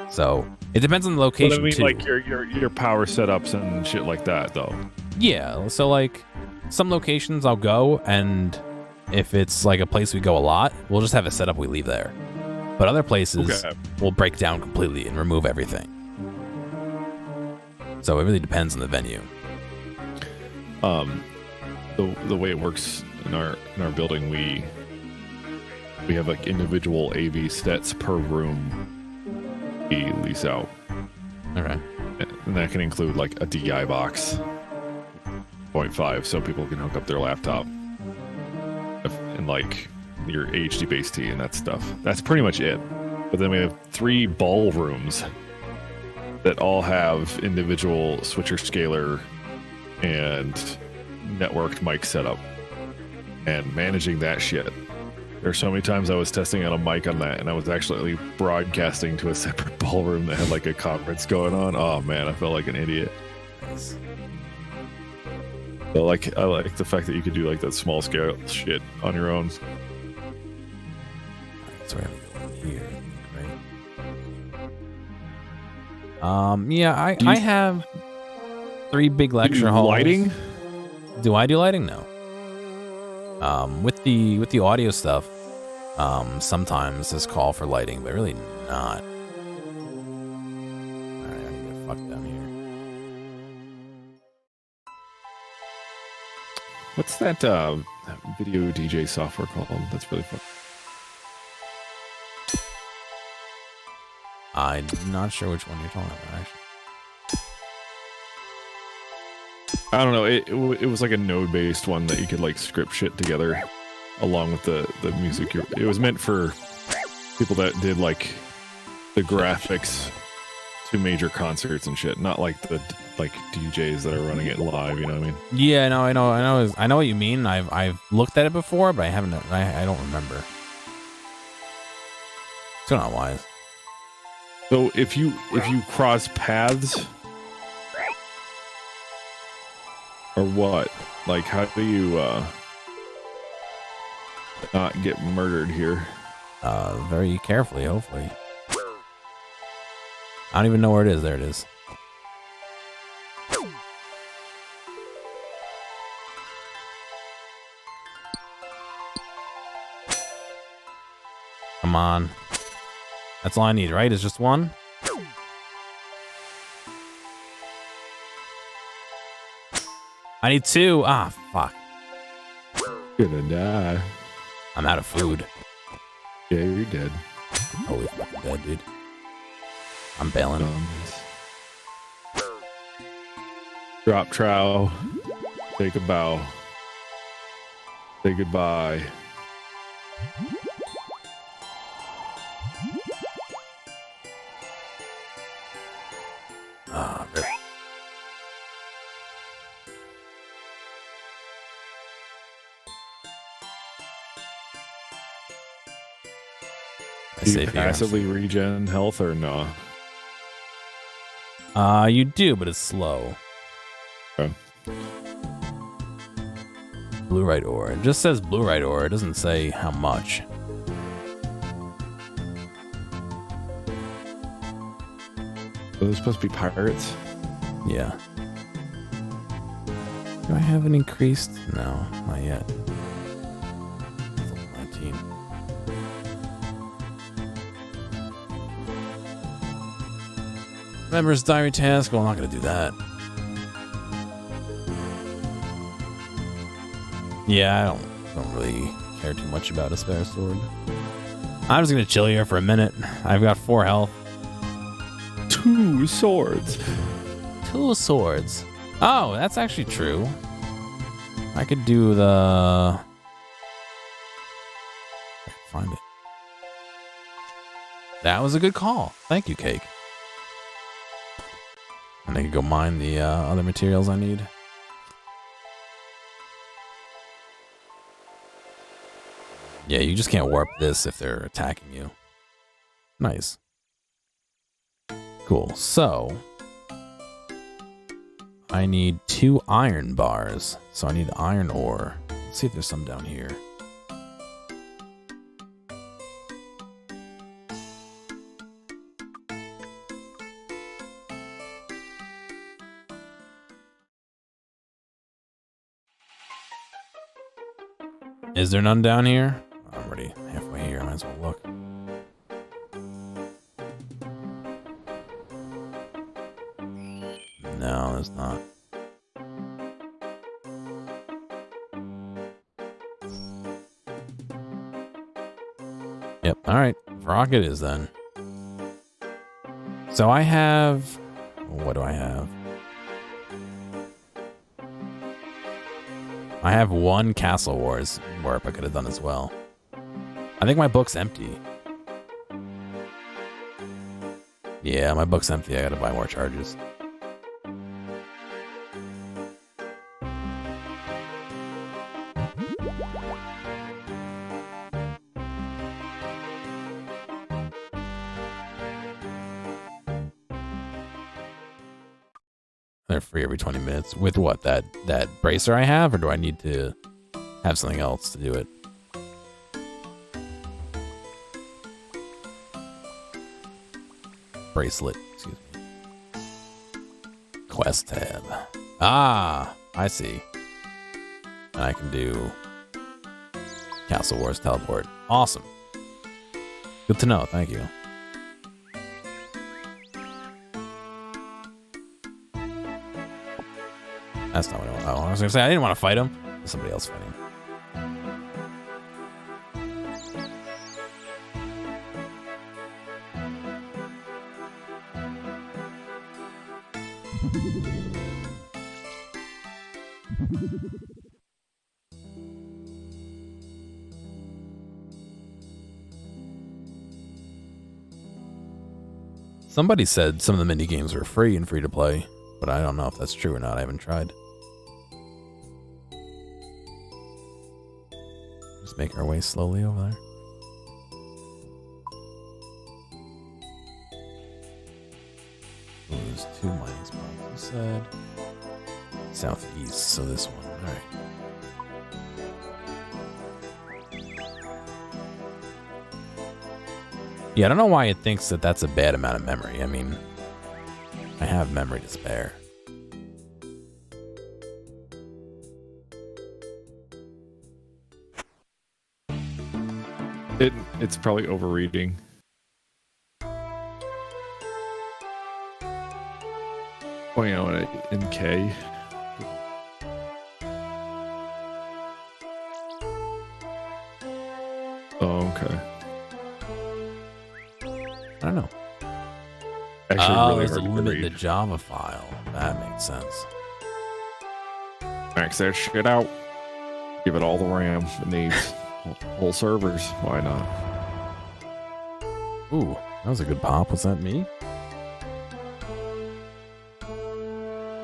[SPEAKER 1] So it depends on the
[SPEAKER 2] But
[SPEAKER 1] location
[SPEAKER 2] I mean,
[SPEAKER 1] too.
[SPEAKER 2] like your power setups and shit like that, though.
[SPEAKER 1] Yeah, so like some locations I'll go, and if it's like a place we go a lot, we'll just have a setup we leave there. But other places
[SPEAKER 2] Okay.
[SPEAKER 1] we'll break down completely and remove everything. So it really depends on the venue.
[SPEAKER 2] The way it works in our building, we have like individual AV sets per room we lease out,
[SPEAKER 1] Okay.
[SPEAKER 2] and that can include like a DI box 0.5, so people can hook up their laptop and like your HD base T and that stuff. That's pretty much it. But then we have 3 ballrooms that all have individual switcher scaler and networked mic setup, and managing that shit. There's so many times I was testing out a mic on that, and I was actually broadcasting to a separate ballroom that had like a conference going on. Oh man, I felt like an idiot.
[SPEAKER 1] Nice.
[SPEAKER 2] But I like the fact that you could do like that small scale shit on your own.
[SPEAKER 1] So we're gonna go here, right? Yeah, I have 3 big lecture halls.
[SPEAKER 2] Lighting?
[SPEAKER 1] Do I do lighting? No. With the audio stuff, sometimes there's call for lighting, but really not. Alright, I need to fuck down here.
[SPEAKER 2] What's that video DJ software called? That's really fun.
[SPEAKER 1] I'm not sure which one you're talking about, actually.
[SPEAKER 2] I don't know. It was like a node-based one that you could like script shit together along with the music. It was meant for people that did like the graphics to major concerts and shit, not like the DJs that are running it live. You know what I mean?
[SPEAKER 1] Yeah, no, I know what you mean. I've looked at it before, but I haven't. I don't remember. So not wise.
[SPEAKER 2] So if you cross paths, or what? Like, how do you not get murdered here?
[SPEAKER 1] Very carefully, hopefully. I don't even know where it is. There it is. Come on. That's all I need, right? Is just one? I need 2. Ah, fuck.
[SPEAKER 2] Gonna die.
[SPEAKER 1] I'm out of food.
[SPEAKER 2] Yeah, you're dead.
[SPEAKER 1] I'm totally fucking dead, dude. I'm bailing.
[SPEAKER 2] Drop trow. Take a bow. Say goodbye.
[SPEAKER 1] Ah,
[SPEAKER 2] Do you passively regen health or no?
[SPEAKER 1] You do, but it's slow.
[SPEAKER 2] Okay.
[SPEAKER 1] Blue-right ore. It just says blue-right ore. It doesn't say how much.
[SPEAKER 2] Are they supposed to be pirates?
[SPEAKER 1] Yeah. Do I have an increased? No, not yet. Level 19. Members diary task. Well, I'm not gonna do that. Yeah, I don't really care too much about a spare sword. I'm just gonna chill here for a minute. I've got 4 health.
[SPEAKER 2] 2 swords.
[SPEAKER 1] 2 swords. Oh, that's actually true. I could do the... Find it. That was a good call. Thank you, Cake. And I could go mine the other materials I need. Yeah, you just can't warp this if they're attacking you. Nice. Cool. So, I need 2 iron bars. So I need iron ore. Let's see if there's some down here. Is there none down here? I'm already halfway here. I might as well look. No, there's not. Yep. All right. Rock it is then. So I have... What do I have? I have 1 Castle Wars warp I could have done as well. I think my book's empty. Yeah, my book's empty. I gotta buy more charges. They're free every 20 minutes. With what? That bracer I have? Or do I need to have something else to do it? Bracelet. Excuse me. Quest tab. Ah, I see. And I can do Castle Wars teleport. Awesome. Good to know. Thank you. That's not what I want. Oh, I was gonna say I didn't want to fight him. Somebody else fighting. Somebody said some of the mini games were free and free to play, but I don't know if that's true or not. I haven't tried. Just make our way slowly over there. Oh, there's 2 mining spots, you said. Southeast, so this one. Alright. Yeah, I don't know why it thinks that that's a bad amount of memory. I mean, I have memory to spare.
[SPEAKER 2] It's probably overreading. Oh, you know, in K. Oh, okay.
[SPEAKER 1] I don't know.
[SPEAKER 2] Actually,
[SPEAKER 1] oh,
[SPEAKER 2] really
[SPEAKER 1] there's a
[SPEAKER 2] hard to
[SPEAKER 1] limit in the
[SPEAKER 2] read.
[SPEAKER 1] Java file. That makes sense.
[SPEAKER 2] Max that shit out. Give it all the RAM it needs. Whole servers. Why not?
[SPEAKER 1] Ooh, that was a good pop. Was that me?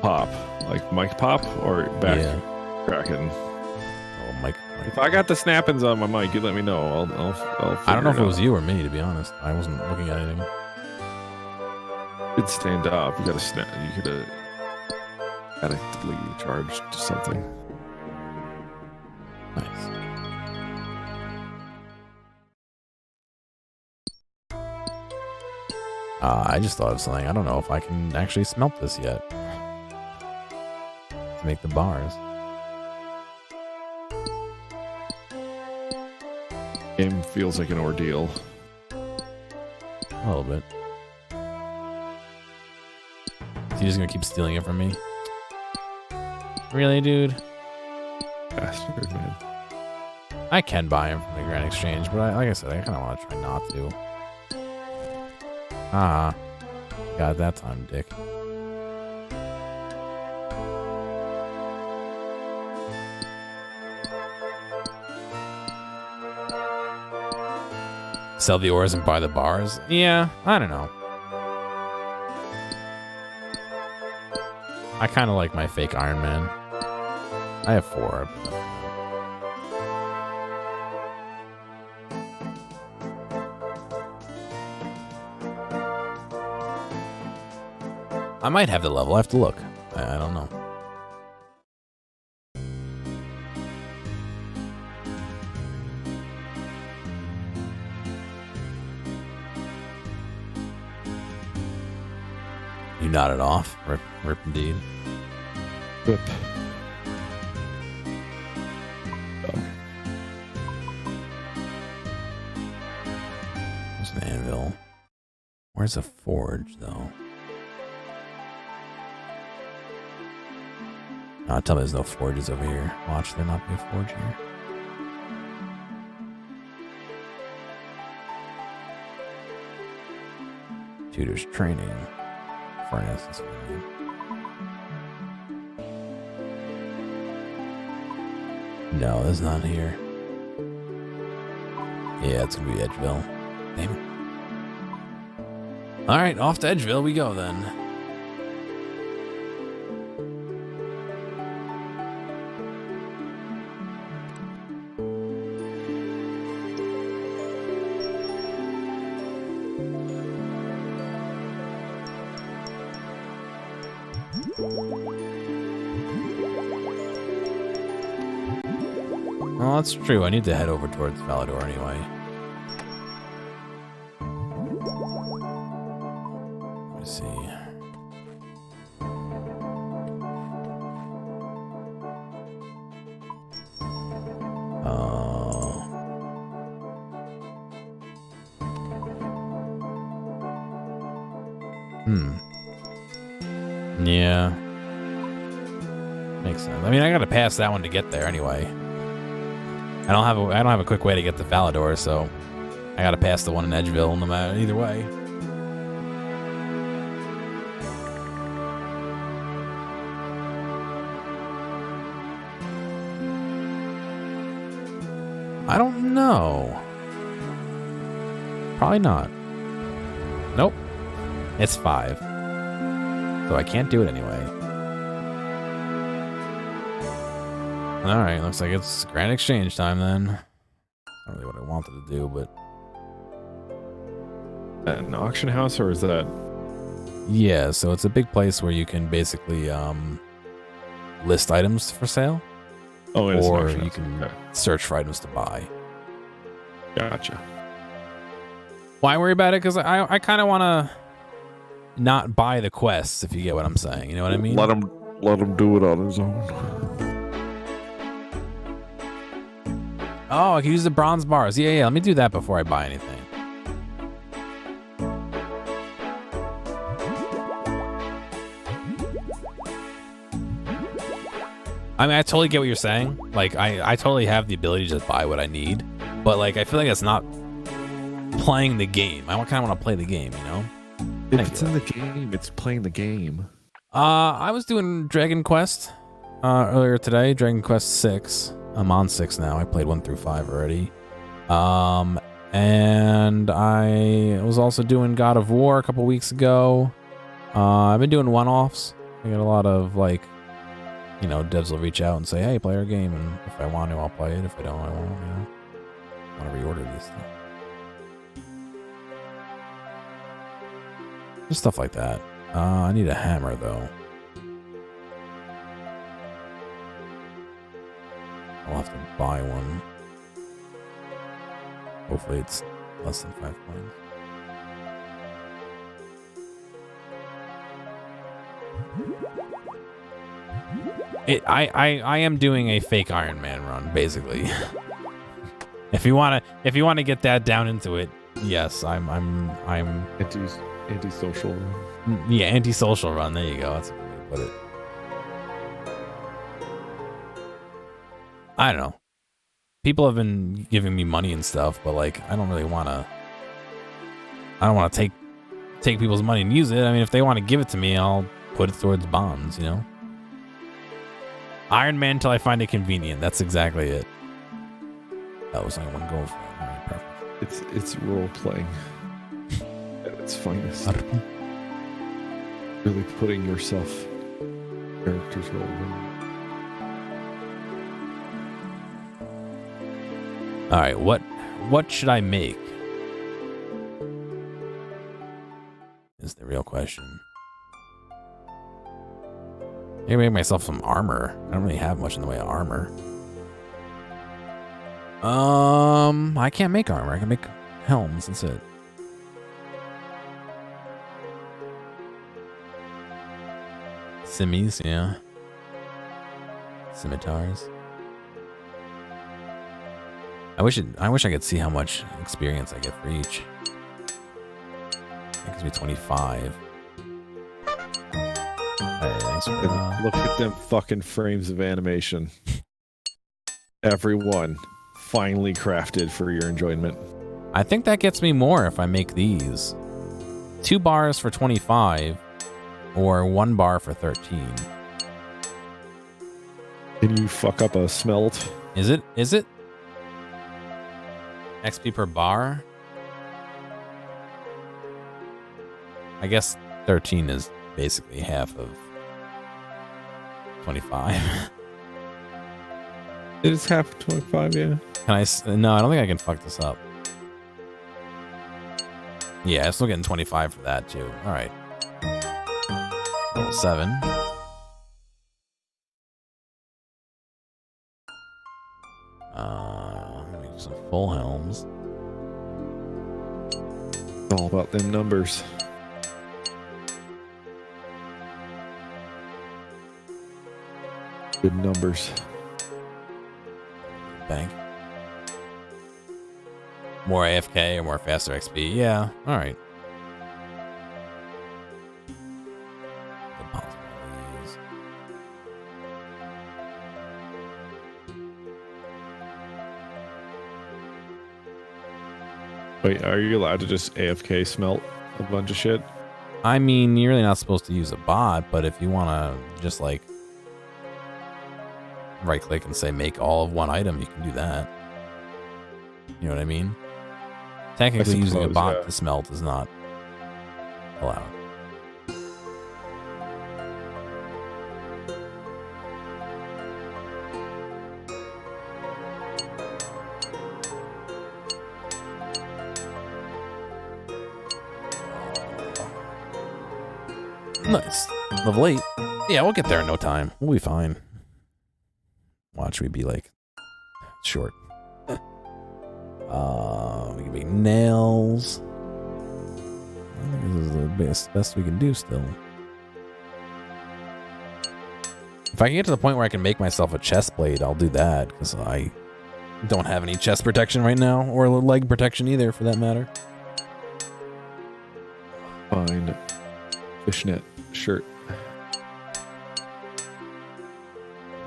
[SPEAKER 2] Pop. Like Mike Pop or back
[SPEAKER 1] Yeah.
[SPEAKER 2] cracking?
[SPEAKER 1] Oh, Mike.
[SPEAKER 2] If I got the snappings on my mic, you let me know. I'll
[SPEAKER 1] I don't know if
[SPEAKER 2] figure
[SPEAKER 1] it was you or me, to be honest. I wasn't looking at anything.
[SPEAKER 2] It'd stand up. You gotta snap. You could addictly charged to something.
[SPEAKER 1] Nice. I just thought of something. I don't know if I can actually smelt this yet. To make the bars.
[SPEAKER 2] Game feels like an ordeal.
[SPEAKER 1] A little bit. Is he just gonna keep stealing it from me? Really, dude?
[SPEAKER 2] Bastard, man.
[SPEAKER 1] I can buy him from the Grand Exchange, but like I said, I kind of want to try not to. Ah. Got it that time, dick. Sell the ores and buy the bars? Yeah, I don't know. I kind of like my fake Iron Man. I have 4. I might have the level. I have to look. I don't know. You nodded off. Rip indeed.
[SPEAKER 2] Rip.
[SPEAKER 1] There's an anvil. Where's a forge, though? Tell me there's no forges over here. Watch there not be a forge here. Tutor's training. Furnace. No, there's none here. Yeah, it's gonna be Edgeville. Damn it. Alright, off to Edgeville we go then. Well, that's true. I need to head over towards Valador anyway. Let me see. Yeah. Makes sense. I mean, I gotta pass that one to get there anyway. I don't have a quick way to get to Valador, so I gotta pass the one in Edgeville no matter either way. I don't know. Probably not. Nope. It's 5. So I can't do it anyway. Alright, looks like it's Grand Exchange time then. Not really what I wanted to do, but...
[SPEAKER 2] An auction house, or is that...
[SPEAKER 1] Yeah, so it's a big place where you can basically list items for sale.
[SPEAKER 2] Oh, it is an
[SPEAKER 1] or
[SPEAKER 2] auction
[SPEAKER 1] you
[SPEAKER 2] house.
[SPEAKER 1] can
[SPEAKER 2] Okay.
[SPEAKER 1] search for items to buy.
[SPEAKER 2] Gotcha.
[SPEAKER 1] Why worry about it? Because I kind of want to not buy the quests, if you get what I'm saying. You know what I mean?
[SPEAKER 3] Let him do it on his own.
[SPEAKER 1] Oh, I can use the bronze bars. Yeah, let me do that before I buy anything. I mean, I totally get what you're saying. Like, I totally have the ability to just buy what I need. But, like, I feel like it's not playing the game. I kind of want to play the game, you know?
[SPEAKER 2] If it's in the game, it's playing the game.
[SPEAKER 1] I was doing Dragon Quest earlier today. Dragon Quest 6. I'm on 6 now. I played 1 through 5 already. And I was also doing God of War a couple weeks ago. I've been doing one-offs. I get a lot of, like, you know, devs will reach out and say, hey, play our game. And if I want to, I'll play it. If I don't, I won't, you know. I want to reorder these stuff. Just stuff like that. I need a hammer, though. I'll have to buy one. Hopefully it's less than 5 coins. I am doing a fake Iron Man run, basically. If you wanna get that down into it, yes, I'm
[SPEAKER 2] Anti-social.
[SPEAKER 1] yeah, anti-social run. There you go. That's a good way to put it. I don't know. People have been giving me money and stuff, but like I don't want to take people's money and use it. I mean, if they want to give it to me, I'll put it towards bonds, you know? Iron Man until I find it convenient. That's exactly it. That was only one goal for it. All right, perfect.
[SPEAKER 2] It's role playing at its finest. Really putting yourself character's role in.
[SPEAKER 1] All right, what should I make? Is the real question. Maybe make myself some armor. I don't really have much in the way of armor. I can't make armor. I can make helms. That's it. Simmies, yeah. Scimitars. I wish I could see how much experience I get for each. It gives me 25. Hey, thanks for
[SPEAKER 2] Look at them fucking frames of animation. Every one finely crafted for your enjoyment.
[SPEAKER 1] I think that gets me more if I make these. 2 bars for 25 or 1 bar for 13.
[SPEAKER 2] Can you fuck up a smelt?
[SPEAKER 1] Is it XP per bar? I guess 13 is basically half of 25.
[SPEAKER 2] It is half of 25, yeah.
[SPEAKER 1] Can I? No, I don't think I can fuck this up. Yeah, I'm still getting 25 for that too. All right. Level 7. Let me do some full helms.
[SPEAKER 2] It's all about them numbers. Good numbers.
[SPEAKER 1] Bank. More AFK or more faster XP. Yeah. All right.
[SPEAKER 2] Wait, are you allowed to just AFK smelt a bunch of shit?
[SPEAKER 1] I mean, you're really not supposed to use a bot, but if you want to just like right click and say make all of one item, you can do that. You know what I mean? Technically, using a bot to smelt is not allowed. Nice. Level 8. Yeah, we'll get there in no time. We'll be fine. Watch, we be like short. We can make nails. I think this is the best we can do still. If I can get to the point where I can make myself a chest plate, I'll do that, because I don't have any chest protection right now, or leg protection either, for that matter.
[SPEAKER 2] Fine. Fishnet shirt.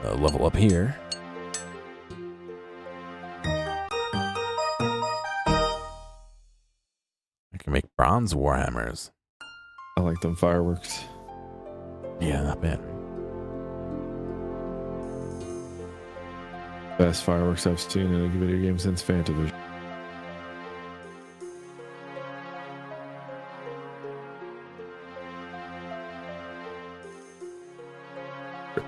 [SPEAKER 1] Level up here. I can make bronze warhammers.
[SPEAKER 2] I like them fireworks.
[SPEAKER 1] Yeah, not bad.
[SPEAKER 2] Best fireworks I've seen in a video game since Fantavision.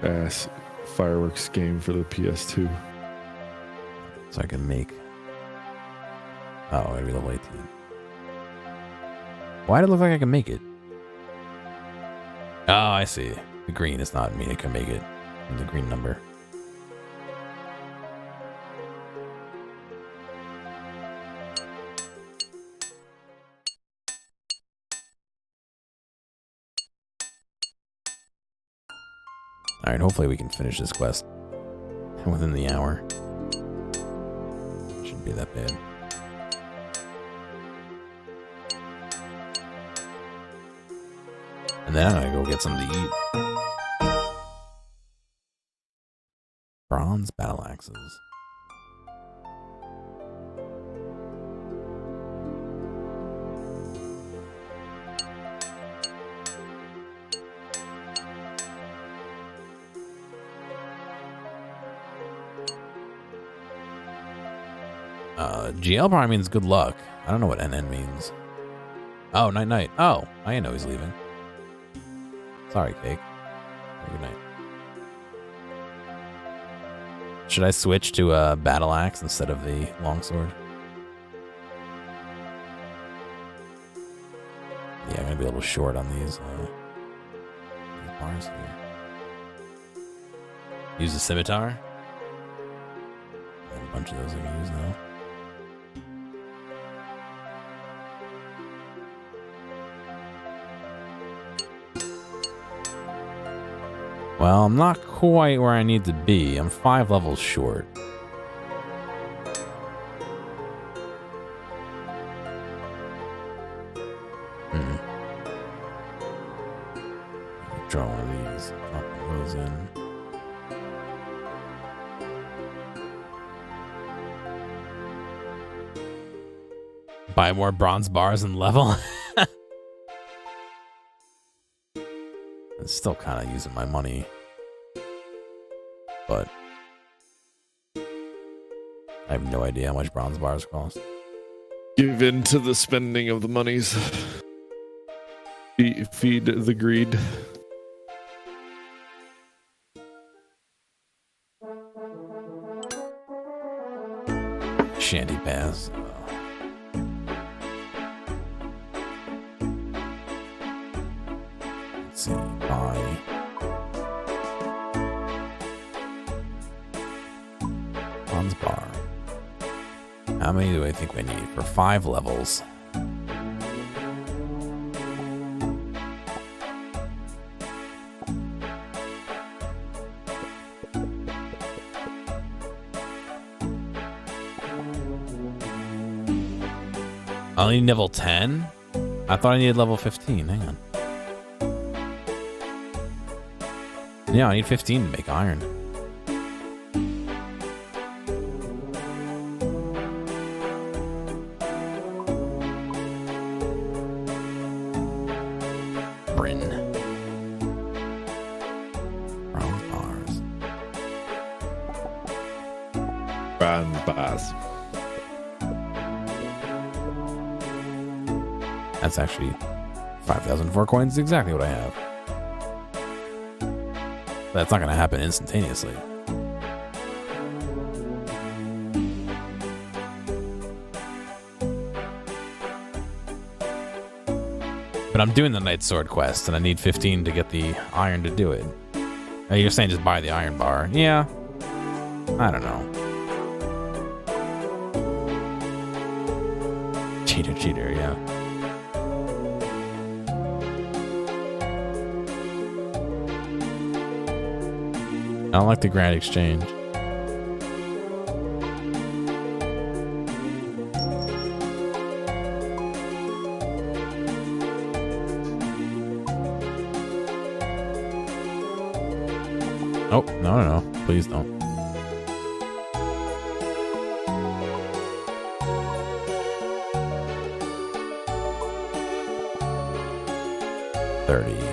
[SPEAKER 2] Ass fireworks game for the PS2.
[SPEAKER 1] So I can make... Oh, I gotta be level 18. Why did it look like I can make it? Oh, I see. The green is not me. I can make it. The green number. All right, hopefully we can finish this quest within the hour. Shouldn't be that bad. And then I'm gonna go get something to eat. Bronze battle axes. GL probably means good luck. I don't know what NN means. Oh, night night. Oh, I know he's leaving. Sorry, Cake. Good night. Should I switch to a battle axe instead of the longsword? Yeah, I'm gonna be a little short on these bars here. Use the scimitar. I have a bunch of those I can use now. Well, I'm not quite where I need to be. I'm 5 levels short. Draw one of these. Drop those in. Buy more bronze bars and level. It's still kind of using my money, but I have no idea how much bronze bars cost.
[SPEAKER 2] Give in to the spending of the monies. Feed the greed.
[SPEAKER 1] Shanty pass. Let's see. Buy. Bronze bar. How many do I think we need for 5 levels? I only need level 10? I thought I needed level 15. Hang on. Yeah, I need 15 to make iron. Bryn. Bronze bars.
[SPEAKER 2] Bronze bars.
[SPEAKER 1] That's actually 5,004 coins, exactly what I have. That's not going to happen instantaneously. But I'm doing the Night Sword quest, and I need 15 to get the iron to do it. You're saying just buy the iron bar. Yeah. I don't know. Cheater, yeah. I don't like the Grand Exchange. Oh, no. Please don't. $30.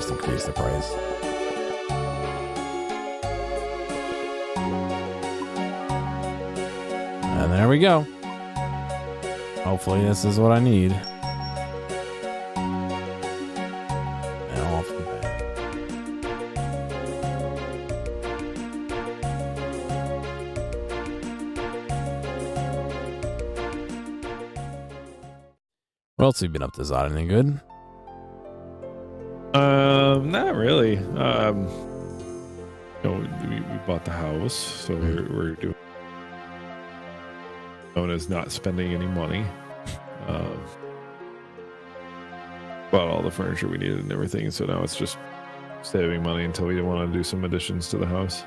[SPEAKER 1] Increase the price. And there we go. Hopefully this is what I need. And off the back. What else have you been up to, Zott? Anything good?
[SPEAKER 2] Not really. We bought the house, so we're doing known as not spending any money. bought all the furniture we needed and everything. So now it's just saving money until we want to do some additions to the house.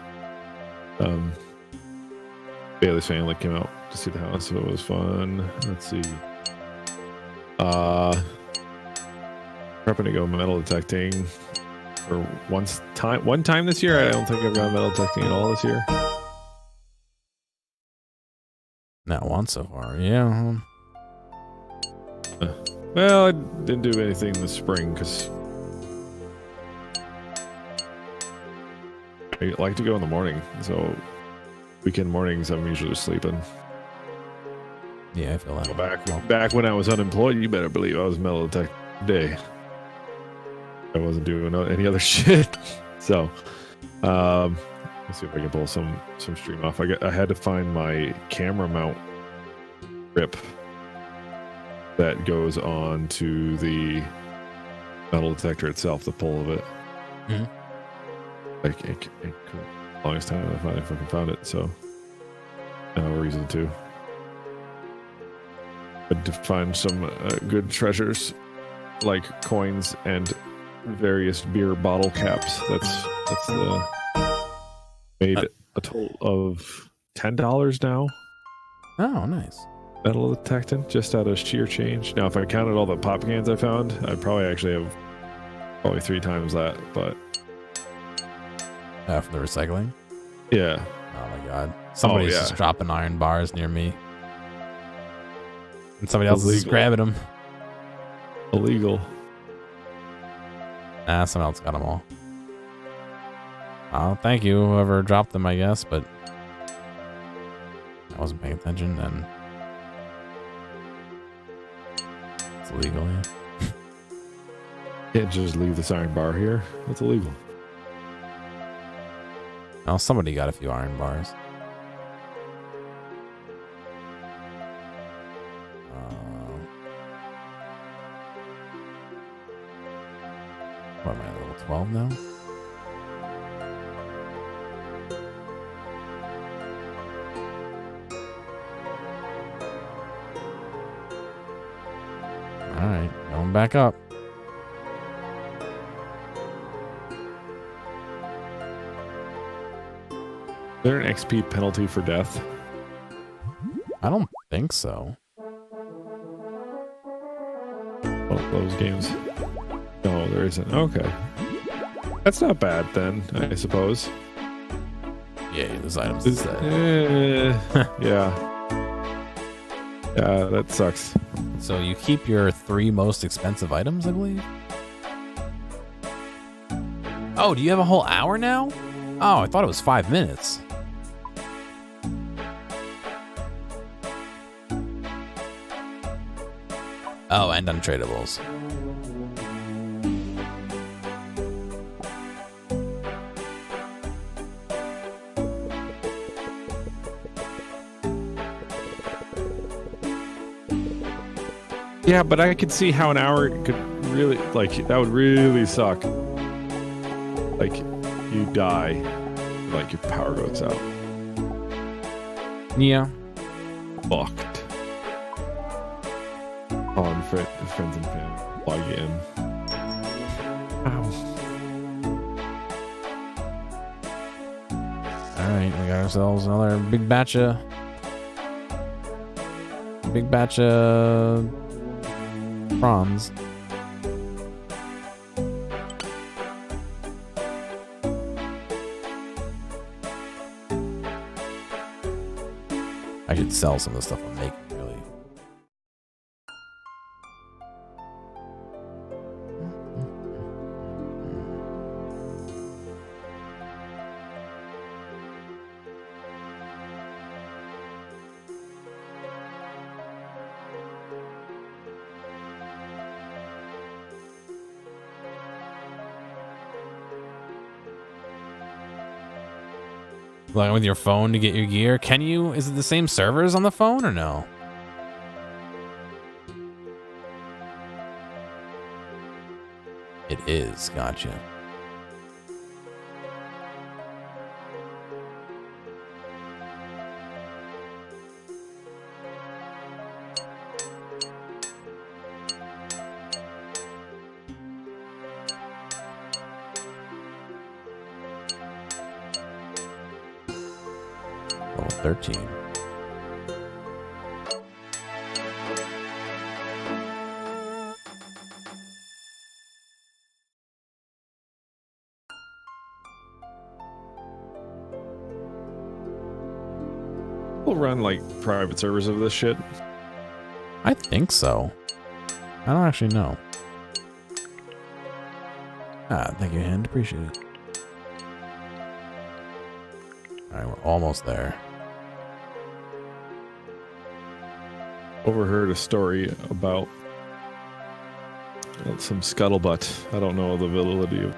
[SPEAKER 2] Bailey's family came out to see the house, so it was fun. Let's see. Prepping to go metal detecting for one time this year. I don't think I've gone metal detecting at all this year.
[SPEAKER 1] Not once so far. Yeah.
[SPEAKER 2] Well, I didn't do anything this spring because I like to go in the morning. So weekend mornings, I'm usually sleeping.
[SPEAKER 1] Yeah, I feel that.
[SPEAKER 2] Back when I was unemployed, you better believe I was metal detecting day. I wasn't doing any other shit. So, let's see if I can pull some stream off. I had to find my camera mount grip that goes on to the metal detector itself, the pull of it.
[SPEAKER 1] Mm-hmm.
[SPEAKER 2] Like it longest time I finally fucking found it. So, no reason to. But to find some good treasures like coins and various beer bottle caps. That's the made a total of $10 now.
[SPEAKER 1] Oh, nice.
[SPEAKER 2] Metal detecting just out of sheer change. Now, if I counted all the pop cans I found, I'd probably actually have probably 3 times that. But
[SPEAKER 1] For the recycling.
[SPEAKER 2] yeah.
[SPEAKER 1] Oh my god. Somebody's just dropping iron bars near me, and somebody else is just grabbing them.
[SPEAKER 2] Illegal.
[SPEAKER 1] Someone else got them all. Oh, thank you, whoever dropped them, I guess, but I wasn't paying attention, and it's illegal, yeah.
[SPEAKER 2] Can't just leave this iron bar here. That's illegal.
[SPEAKER 1] Oh, somebody got a few iron bars. What am I, level 12 now? Alright, going back up.
[SPEAKER 2] Is there an XP penalty for death?
[SPEAKER 1] I don't think so.
[SPEAKER 2] Well, those games. No, there isn't. Okay. That's not bad then, I suppose.
[SPEAKER 1] Yeah, those items.
[SPEAKER 2] Yeah. Yeah, that sucks.
[SPEAKER 1] So you keep your 3 most expensive items, I believe? Oh, do you have a whole hour now? Oh, I thought it was 5 minutes. Oh, and untradables.
[SPEAKER 2] Yeah, but I could see how an hour could really, like, that would really suck. Like, you die, like, your power goes out.
[SPEAKER 1] Yeah.
[SPEAKER 2] Fucked. On friends and family. Log in. Ow.
[SPEAKER 1] Alright, we got ourselves another big batch of prawns. I should sell some of the stuff I'm making, really. Like with your phone to get your gear, can you? Is it the same servers on the phone or no? It is. Gotcha. Level 13.
[SPEAKER 2] We'll run like private servers of this shit.
[SPEAKER 1] I think so. I don't actually know. Thank you, Hand. Appreciate it. Alright, we're almost there.
[SPEAKER 2] Overheard a story about some scuttlebutt. I don't know the validity of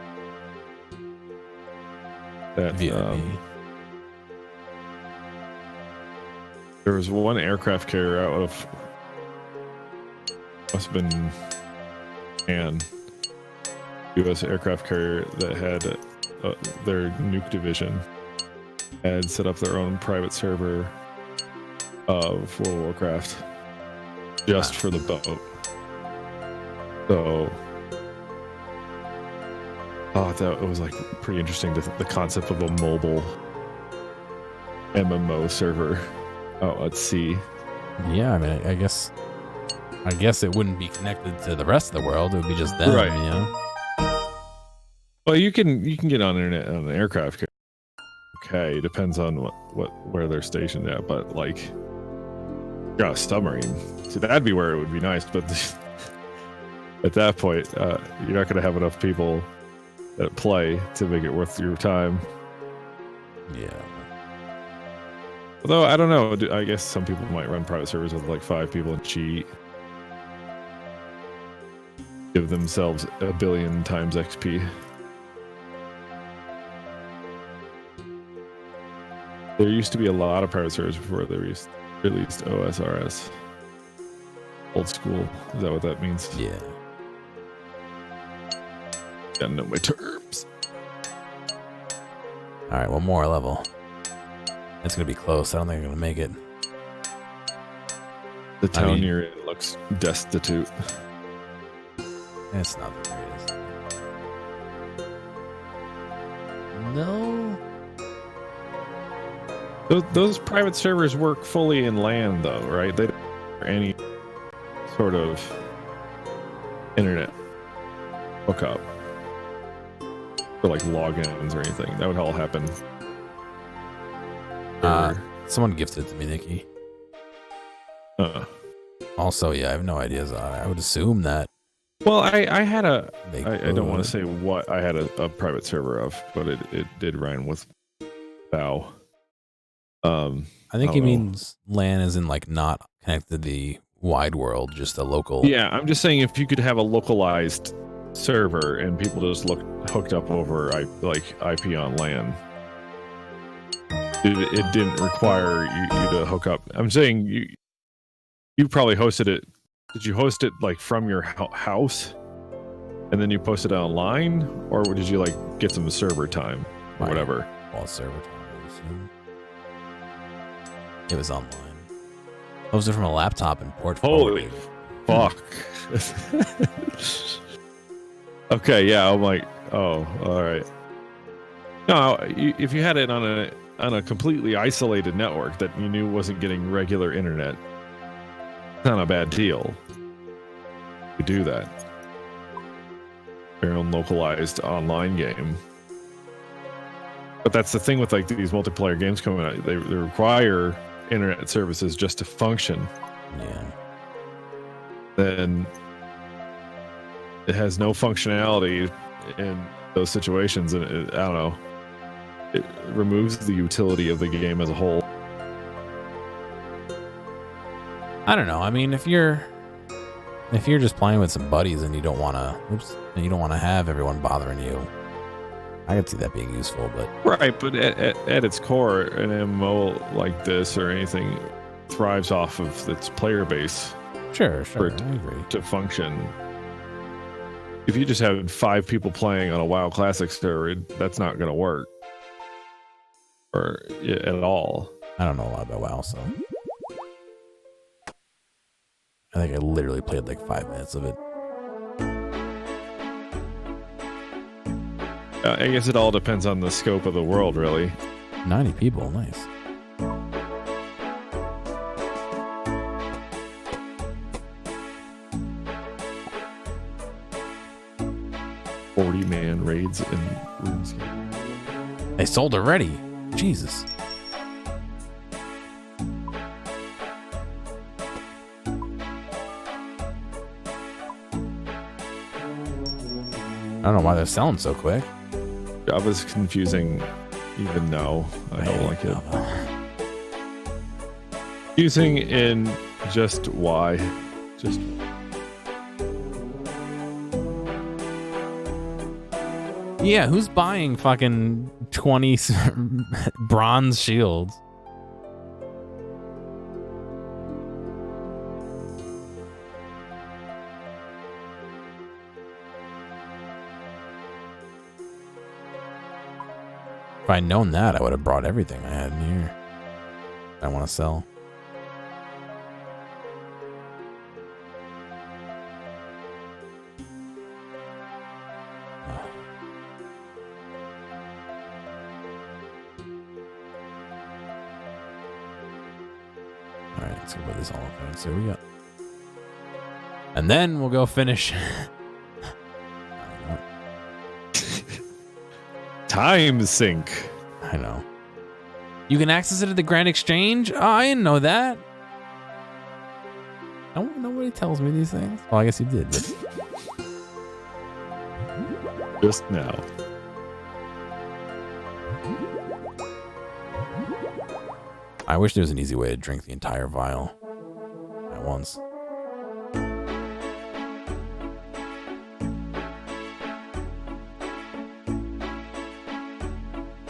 [SPEAKER 2] that. There was one aircraft carrier out of must have been U.S. aircraft carrier that had their nuke division had set up their own private server of World of Warcraft just for the boat. So I thought it was like pretty interesting, the concept of a mobile MMO server out at sea.
[SPEAKER 1] Yeah, I mean, I guess it wouldn't be connected to the rest of the world. It would be just them,
[SPEAKER 2] Right.
[SPEAKER 1] you know?
[SPEAKER 2] Well, you can get on internet on an aircraft carrier. Okay, depends on where they're stationed at, but like, you got a submarine. See, that'd be where it would be nice, but at that point, you're not going to have enough people that play to make it worth your time.
[SPEAKER 1] Yeah.
[SPEAKER 2] Although, I don't know. I guess some people might run private servers with like 5 people and cheat. Give themselves 1 billion times XP. There used to be a lot of private servers before they released OSRS. Old school. Is that what that means?
[SPEAKER 1] Yeah.
[SPEAKER 2] Gotta know my terms.
[SPEAKER 1] Alright, one more level. It's gonna be close. I don't think I'm gonna make it.
[SPEAKER 2] The town you're in looks destitute.
[SPEAKER 1] It's not the greatest. No.
[SPEAKER 2] Those private servers work fully in LAN, though, right? They don't have any sort of internet hookup for like logins or anything. That would all happen.
[SPEAKER 1] Someone gifted it to me, Nikki. Also, yeah, I have no idea. I would assume that.
[SPEAKER 2] Well, I had I don't want to say what I had a private server of, but it did run with Bow.
[SPEAKER 1] I think he means LAN is in like not connected to the wide world, just a local.
[SPEAKER 2] Yeah, I'm just saying if you could have a localized server and people just hooked up over IP on LAN, it didn't require you to hook up. I'm saying you probably hosted it. Did you host it like from your house and then you posted it online, or did you like get some server time or whatever?
[SPEAKER 1] All server time, I assume. It was online. Hosted from a laptop and port.
[SPEAKER 2] Holy fuck. Okay, yeah, I'm like, oh, all right. No, if you had it on a completely isolated network that you knew wasn't getting regular internet, it's not a bad deal. You do that. Your own localized online game. But that's the thing with like these multiplayer games coming out. They require internet services just to function.
[SPEAKER 1] Yeah.
[SPEAKER 2] Then it has no functionality in those situations, and I don't know. It removes the utility of the game as a whole.
[SPEAKER 1] I don't know. I mean, if you're just playing with some buddies and you don't want to have everyone bothering you, I could see that being useful. But
[SPEAKER 2] right, but at its core, an MMO like this or anything thrives off of its player base.
[SPEAKER 1] Sure,
[SPEAKER 2] for
[SPEAKER 1] I agree.
[SPEAKER 2] To function. If you just have 5 people playing on a WoW Classic server, that's not going to work, or at all.
[SPEAKER 1] I don't know a lot about WoW, so I think I literally played like 5 minutes of it.
[SPEAKER 2] I guess it all depends on the scope of the world, really.
[SPEAKER 1] 90 people, nice.
[SPEAKER 2] 40-man raids in RuneScape.
[SPEAKER 1] They sold already. Jesus. I don't know why they're selling so quick.
[SPEAKER 2] Java's confusing even now. I don't like it. Confusing in just why. Just
[SPEAKER 1] yeah, who's buying fucking 20 bronze shields? If I'd known that, I would have brought everything I had in here. I want to sell. Alright, let's go put this all up there and see what we got. And then we'll go finish.
[SPEAKER 2] time sink.
[SPEAKER 1] I know. You can access it at the Grand Exchange? Oh, I didn't know that. Nobody tells me these things. Well, I guess you did. But...
[SPEAKER 2] just now.
[SPEAKER 1] I wish there was an easy way to drink the entire vial at once.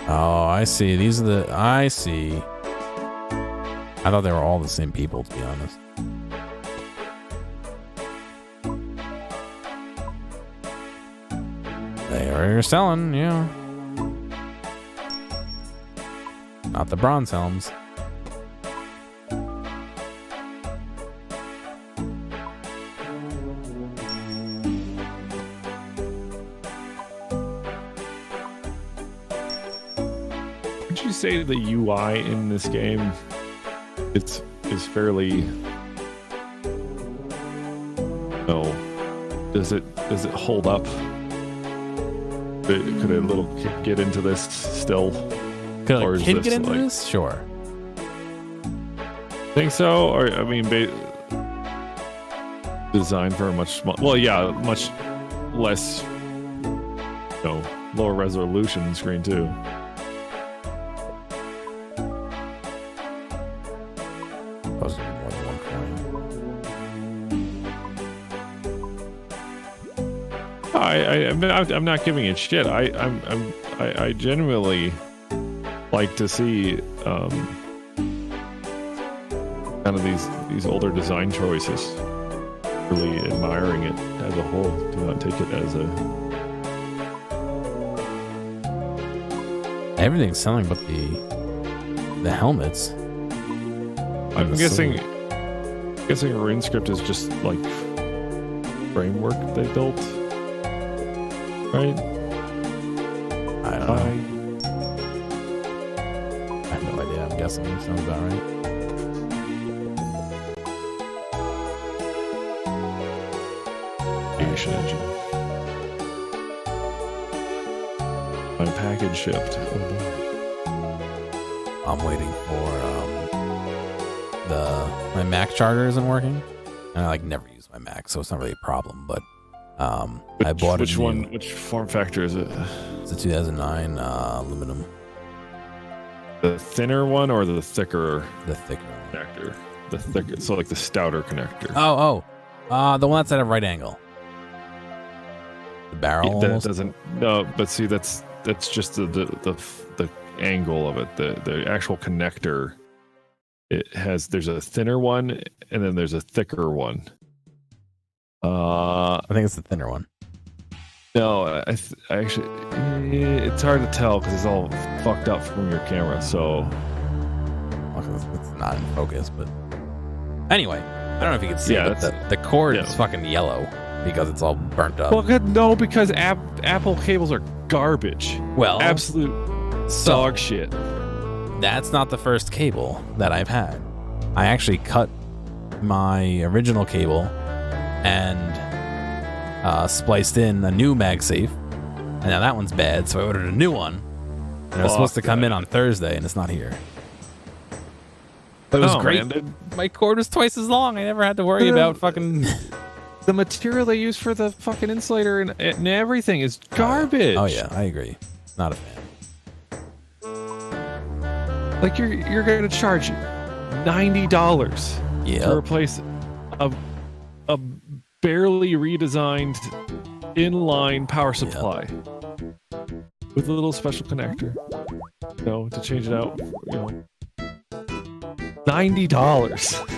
[SPEAKER 1] Oh, I see. These are the... I see. I thought they were all the same people, to be honest. They are selling, yeah. Not the bronze helms.
[SPEAKER 2] Say the UI in this game is fairly does it hold up? Could a little kid get into this still?
[SPEAKER 1] Could a kid get into this? Sure.
[SPEAKER 2] Think so? Or I mean, designed for a much much less lower resolution screen too. I'm not giving it shit. I genuinely like to see kind of these older design choices. Really admiring it as a whole. Do not take it as a.
[SPEAKER 1] Everything's selling, but the helmets.
[SPEAKER 2] I'm guessing RuneScript is just like framework they built. Right?
[SPEAKER 1] I don't know. I have no idea. I'm guessing. Sounds about right.
[SPEAKER 2] Creation engine. My package shipped. Oh boy.
[SPEAKER 1] I'm waiting for my Mac charger isn't working, and I never use my Mac, so it's not really a problem. But I bought
[SPEAKER 2] which form factor is it?
[SPEAKER 1] It's a 2009 aluminum.
[SPEAKER 2] The thinner one or the thicker?
[SPEAKER 1] The thicker
[SPEAKER 2] connector. The thicker, so like the stouter connector.
[SPEAKER 1] The one that's at a right angle. The barrel.
[SPEAKER 2] That doesn't. No, but see, that's just the angle of it. The actual connector. There's a thinner one and then there's a thicker one.
[SPEAKER 1] I think it's the thinner one.
[SPEAKER 2] No, I actually, it's hard to tell because it's all fucked up from your camera. So
[SPEAKER 1] it's not in focus, but anyway, I don't know if you can see it, but the cord is fucking yellow because it's all burnt up.
[SPEAKER 2] Well, no, because Apple cables are garbage.
[SPEAKER 1] Well,
[SPEAKER 2] absolute dog shit.
[SPEAKER 1] That's not the first cable that I've had. I actually cut my original cable and spliced in a new MagSafe And now that one's bad, so I ordered a new one. And it was supposed to come in on Thursday, and it's not here. But it was great. Man, my cord was twice as long. I never had to worry about fucking...
[SPEAKER 2] The material they use for the fucking insulator and everything is garbage.
[SPEAKER 1] Oh yeah, I agree. Not a fan.
[SPEAKER 2] Like you're going to charge $90 to replace a barely redesigned inline power supply with a little special connector. You know, to change it out. You know, $90.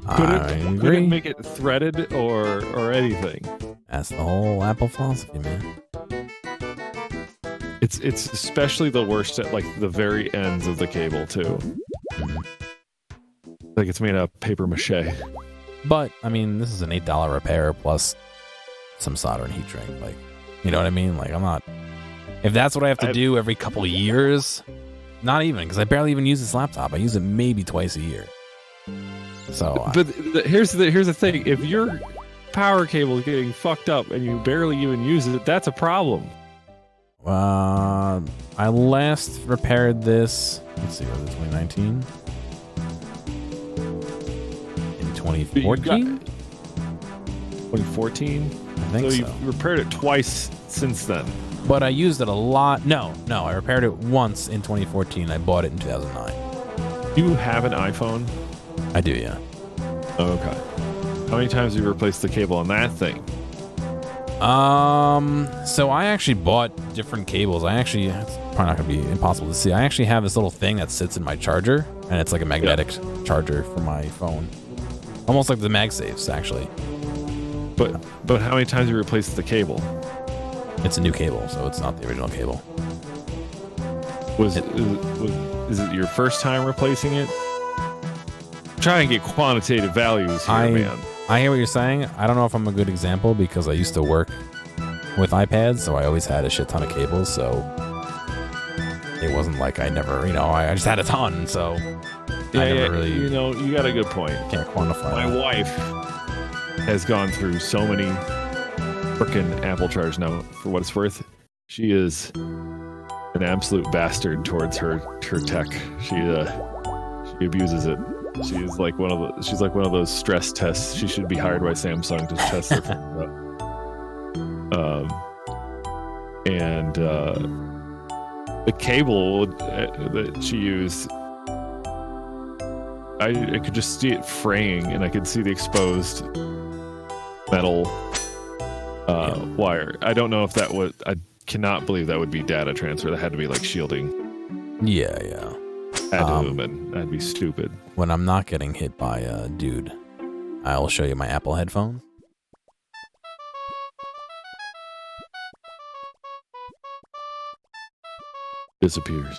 [SPEAKER 2] Couldn't make it threaded or anything.
[SPEAKER 1] That's the whole Apple philosophy, man.
[SPEAKER 2] It's especially the worst at like the very ends of the cable too. Like it's made out of paper mache.
[SPEAKER 1] But I mean, this is an $8 repair plus some solder and heat shrink. Like, you know what I mean? Like, I'm not. If that's what I have to do every couple of years, not even, because I barely even use this laptop. I use it maybe twice a year. So,
[SPEAKER 2] but here's the thing: if your power cable is getting fucked up and you barely even use it, that's a problem.
[SPEAKER 1] I last repaired this. Let's see, was it 2019? In 2014?
[SPEAKER 2] 2014?
[SPEAKER 1] I think so.
[SPEAKER 2] You repaired it twice since then.
[SPEAKER 1] But I used it a lot. No, I repaired it once in 2014. I bought it in 2009.
[SPEAKER 2] Do you have an iPhone?
[SPEAKER 1] I do, yeah.
[SPEAKER 2] Oh, okay. How many times have you replaced the cable on that thing?
[SPEAKER 1] So I actually bought different cables. it's probably not gonna be impossible to see. I actually have this little thing that sits in my charger, and it's like a magnetic charger for my phone. Almost like the MagSafes, actually.
[SPEAKER 2] But how many times have you replaced the cable?
[SPEAKER 1] It's a new cable, so it's not the original cable.
[SPEAKER 2] Is it your first time replacing it? Try and get quantitative values here, man.
[SPEAKER 1] I hear what you're saying. I don't know if I'm a good example because I used to work with iPads, so I always had a shit ton of cables, so it wasn't like I never, I just had a ton, so I never really...
[SPEAKER 2] You got a good point.
[SPEAKER 1] Can't quantify
[SPEAKER 2] My wife has gone through so many frickin' Apple chargers now. For what it's worth, she is an absolute bastard towards her tech. She abuses it. She's like one of those stress tests. She should be hired by Samsung to test her. The cable that she used, I could just see it fraying, and I could see the exposed metal wire. I don't know if that would. I cannot believe that would be data transfer. That had to be like shielding.
[SPEAKER 1] Yeah.
[SPEAKER 2] Had to have been. That'd be stupid.
[SPEAKER 1] When I'm not getting hit by a dude, I'll show you my Apple headphones.
[SPEAKER 2] Disappears.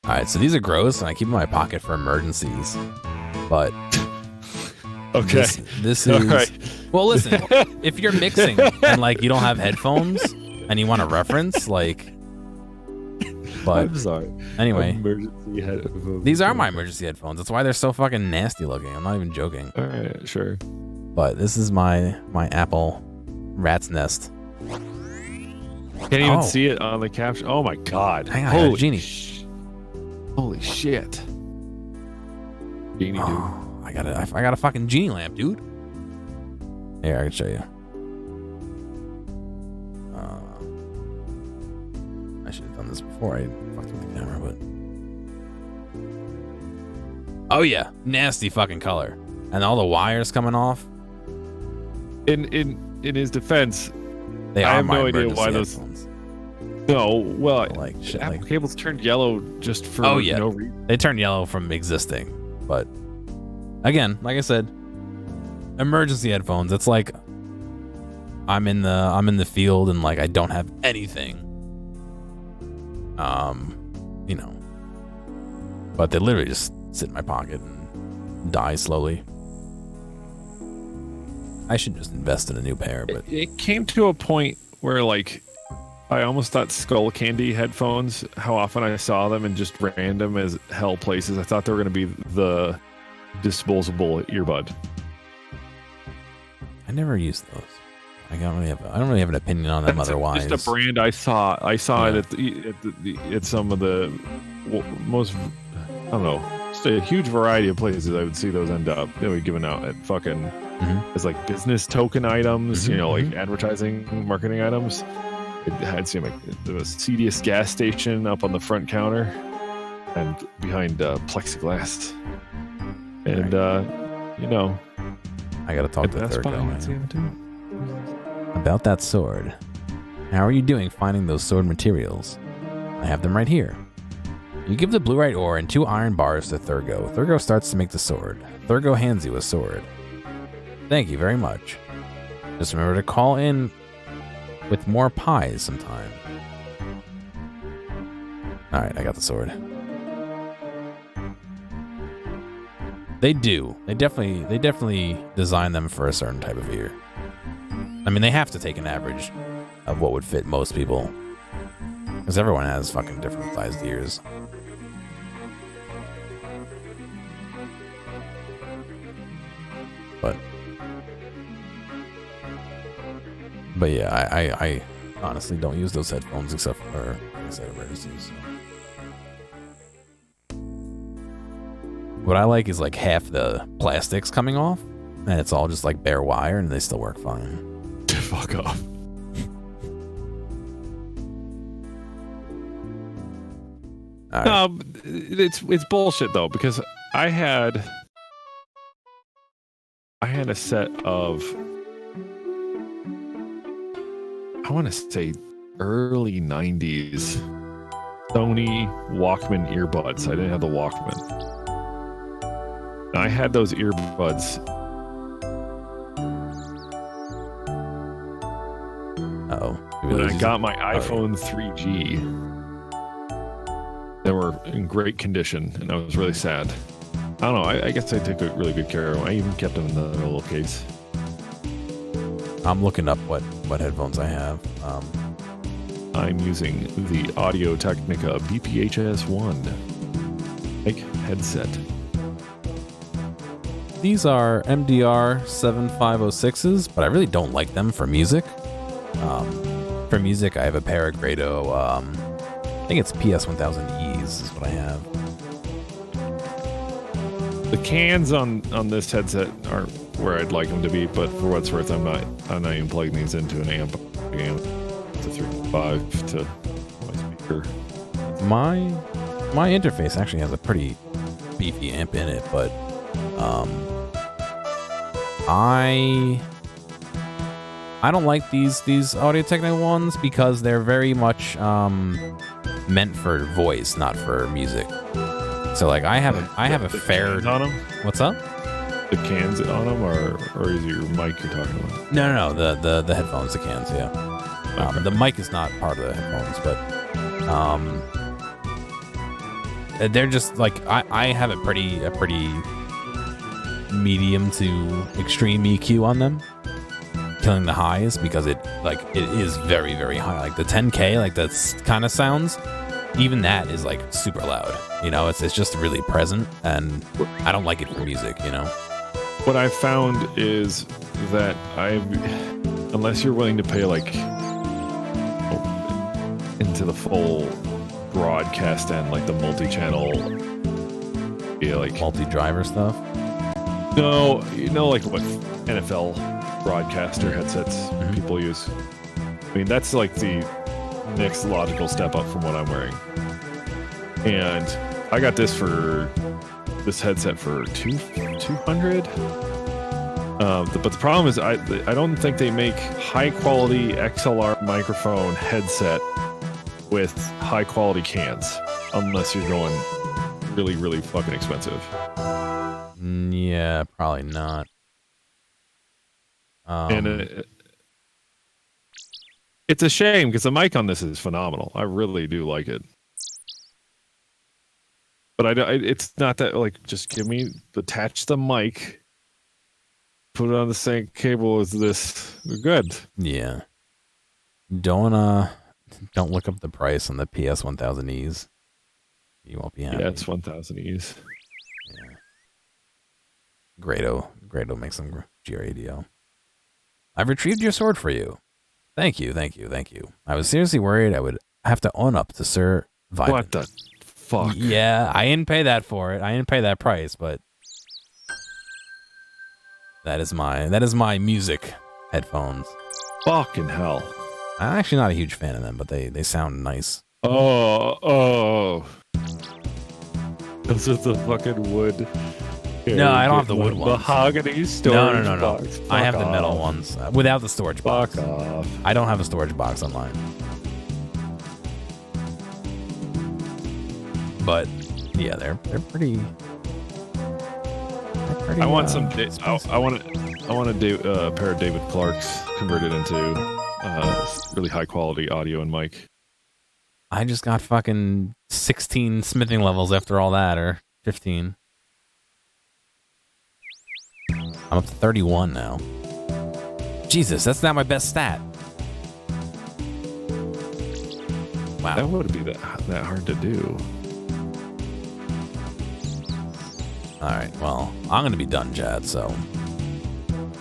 [SPEAKER 1] Alright, so these are gross, and I keep them in my pocket for emergencies. But...
[SPEAKER 2] okay.
[SPEAKER 1] This is...
[SPEAKER 2] Right.
[SPEAKER 1] Well, listen, if you're mixing and, you don't have headphones, and you want a reference, But
[SPEAKER 2] I'm sorry.
[SPEAKER 1] Anyway,
[SPEAKER 2] emergency headphones.
[SPEAKER 1] These are my emergency headphones. That's why they're so fucking nasty looking. I'm not even joking.
[SPEAKER 2] All right, sure.
[SPEAKER 1] But this is my Apple rat's nest.
[SPEAKER 2] Can't even see it on the caption. Oh my god!
[SPEAKER 1] Hang on, holy Genie.
[SPEAKER 2] Holy shit! Genie, dude.
[SPEAKER 1] I got a fucking Genie lamp, dude. Here, I can show you. I should have done this before I fucked with the camera, but... Oh yeah, nasty fucking color. And all the wires coming off.
[SPEAKER 2] In his defense,
[SPEAKER 1] I have no idea why those...
[SPEAKER 2] Headphones. No, well, Apple cables turned yellow just for no reason.
[SPEAKER 1] They turn yellow from existing. But, again, like I said, emergency headphones. It's like I'm in the field and I don't have anything. But they literally just sit in my pocket and die slowly. I should just invest in a new pair, but
[SPEAKER 2] it came to a point where I almost thought Skull Candy headphones, how often I saw them in just random as hell places. I thought they were going to be the disposable earbud.
[SPEAKER 1] I never used those. I don't really have an opinion on them otherwise.
[SPEAKER 2] Just a brand I saw
[SPEAKER 1] Yeah.
[SPEAKER 2] it at some of the most, I don't know, just a huge variety of places. I would see those end up. They were given out at fucking as like business token items, you know, like advertising, marketing items. It had seen like the CDS gas station up on the front counter and behind plexiglass. And you know,
[SPEAKER 1] I gotta talk to
[SPEAKER 2] that's
[SPEAKER 1] Third
[SPEAKER 2] probably
[SPEAKER 1] guy
[SPEAKER 2] too.
[SPEAKER 1] about that sword. How are you doing finding those sword materials? I have them right here. You give the blue-right ore and 2 iron bars to Thurgo. Thurgo starts to make the sword. Thurgo hands you a sword. Thank you very much. Just remember to call in with more pies sometime. Alright, I got the sword. They do. They definitely design them for a certain type of ear. I mean, they have to take an average of what would fit most people. Because everyone has fucking different sized ears. But yeah, I honestly don't use those headphones except for, like I said, emergencies. What I like is like half the plastics coming off, and it's all just like bare wire, and they still work fine.
[SPEAKER 2] Fuck off.
[SPEAKER 1] Right.
[SPEAKER 2] No, it's bullshit though, because I had a set of, I want to say early 90s Sony Walkman earbuds. I didn't have the Walkman. And I had those earbuds.
[SPEAKER 1] Uh-oh.
[SPEAKER 2] When I got my iPhone 3G. They were in great condition, and I was really sad. I don't know. I guess I took really good care of them. I even kept them in the little case.
[SPEAKER 1] I'm looking up what headphones I have.
[SPEAKER 2] I'm using the Audio Technica BPHS1 mic headset.
[SPEAKER 1] These are MDR 7506s, but I really don't like them for music. For music, I have a pair of Grado, I think it's PS1000Es is what I have.
[SPEAKER 2] The cans on this headset aren't where I'd like them to be, but for what's worth, I'm not even plugging these into an amp. To 3.5 to my speaker.
[SPEAKER 1] My interface actually has a pretty beefy amp in it, but I don't like these Audio-Technica ones because they're very much meant for voice, not for music. So like I have a fair
[SPEAKER 2] cans on them.
[SPEAKER 1] What's up?
[SPEAKER 2] The cans on them, or is it your mic you're talking about?
[SPEAKER 1] No, the headphones, the cans, yeah.
[SPEAKER 2] Okay.
[SPEAKER 1] The mic is not part of the headphones, but they're just like I have a pretty medium to extreme EQ on them, killing the highs because it is very, very high. Like the 10K, like that's kind of sounds, even that is like super loud. You know, it's just really present, and I don't like it for music. You know,
[SPEAKER 2] what I've found is that unless you're willing to pay like into the full broadcast end, like the multi-channel, yeah, like
[SPEAKER 1] multi-driver stuff.
[SPEAKER 2] No, you know, like what NFL broadcaster headsets people use. I mean, that's like the next logical step up from what I'm wearing. And I got this headset for $200. But the problem is I don't think they make high quality XLR microphone headset with high quality cans unless you're going really, really fucking expensive.
[SPEAKER 1] Yeah, probably not.
[SPEAKER 2] And it's a shame because the mic on this is phenomenal. I really do like it. But it's not that, like, just attach the mic, put it on the same cable as this. We're good.
[SPEAKER 1] Yeah. Don't look up the price on the PS1000Es. You won't be happy.
[SPEAKER 2] Yeah, it's 1000Es.
[SPEAKER 1] Yeah. Grado makes them GRADO. I've retrieved your sword for you. Thank you. I was seriously worried I would have to own up to Sir Vyman.
[SPEAKER 2] What the fuck?
[SPEAKER 1] Yeah, I didn't pay that for it. I didn't pay that price, but that is my music headphones.
[SPEAKER 2] Fucking hell.
[SPEAKER 1] I'm actually not a huge fan of them, but they sound nice.
[SPEAKER 2] Oh. Those are the fucking wood.
[SPEAKER 1] No, I don't have the wood ones.
[SPEAKER 2] Mahogany storage
[SPEAKER 1] No.
[SPEAKER 2] box.
[SPEAKER 1] I have
[SPEAKER 2] Fuck
[SPEAKER 1] the metal
[SPEAKER 2] off.
[SPEAKER 1] ones without the storage box.
[SPEAKER 2] Fuck off.
[SPEAKER 1] I don't have a storage box on mine. But yeah, they're pretty.
[SPEAKER 2] I want some. I want a pair of David Clark's converted into really high quality audio and mic.
[SPEAKER 1] I just got fucking 16 smithing levels after all that, or 15. I'm up to 31 now. Jesus, that's not my best stat. Wow.
[SPEAKER 2] That wouldn't be that hard to do.
[SPEAKER 1] All right, well, I'm going to be done, Chad, so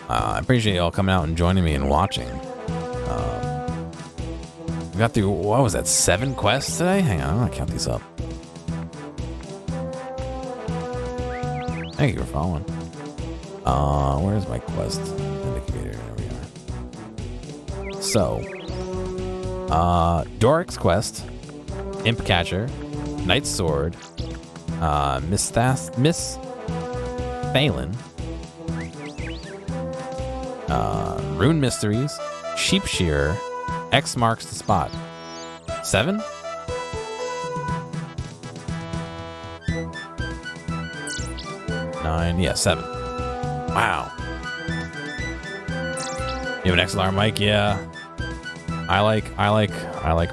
[SPEAKER 1] I appreciate y'all coming out and joining me and watching. We got through, what was that, 7 quests today? Hang on, I'm going to count these up. Thank you for following. Where's my quest indicator? There we are. So, Doric's quest, Imp Catcher, Knight's Sword, Miss Phelan, Rune Mysteries, Sheep Shearer, X marks the spot. 7? Nine, yeah, 7. Wow. You have an XLR mic? Yeah. I like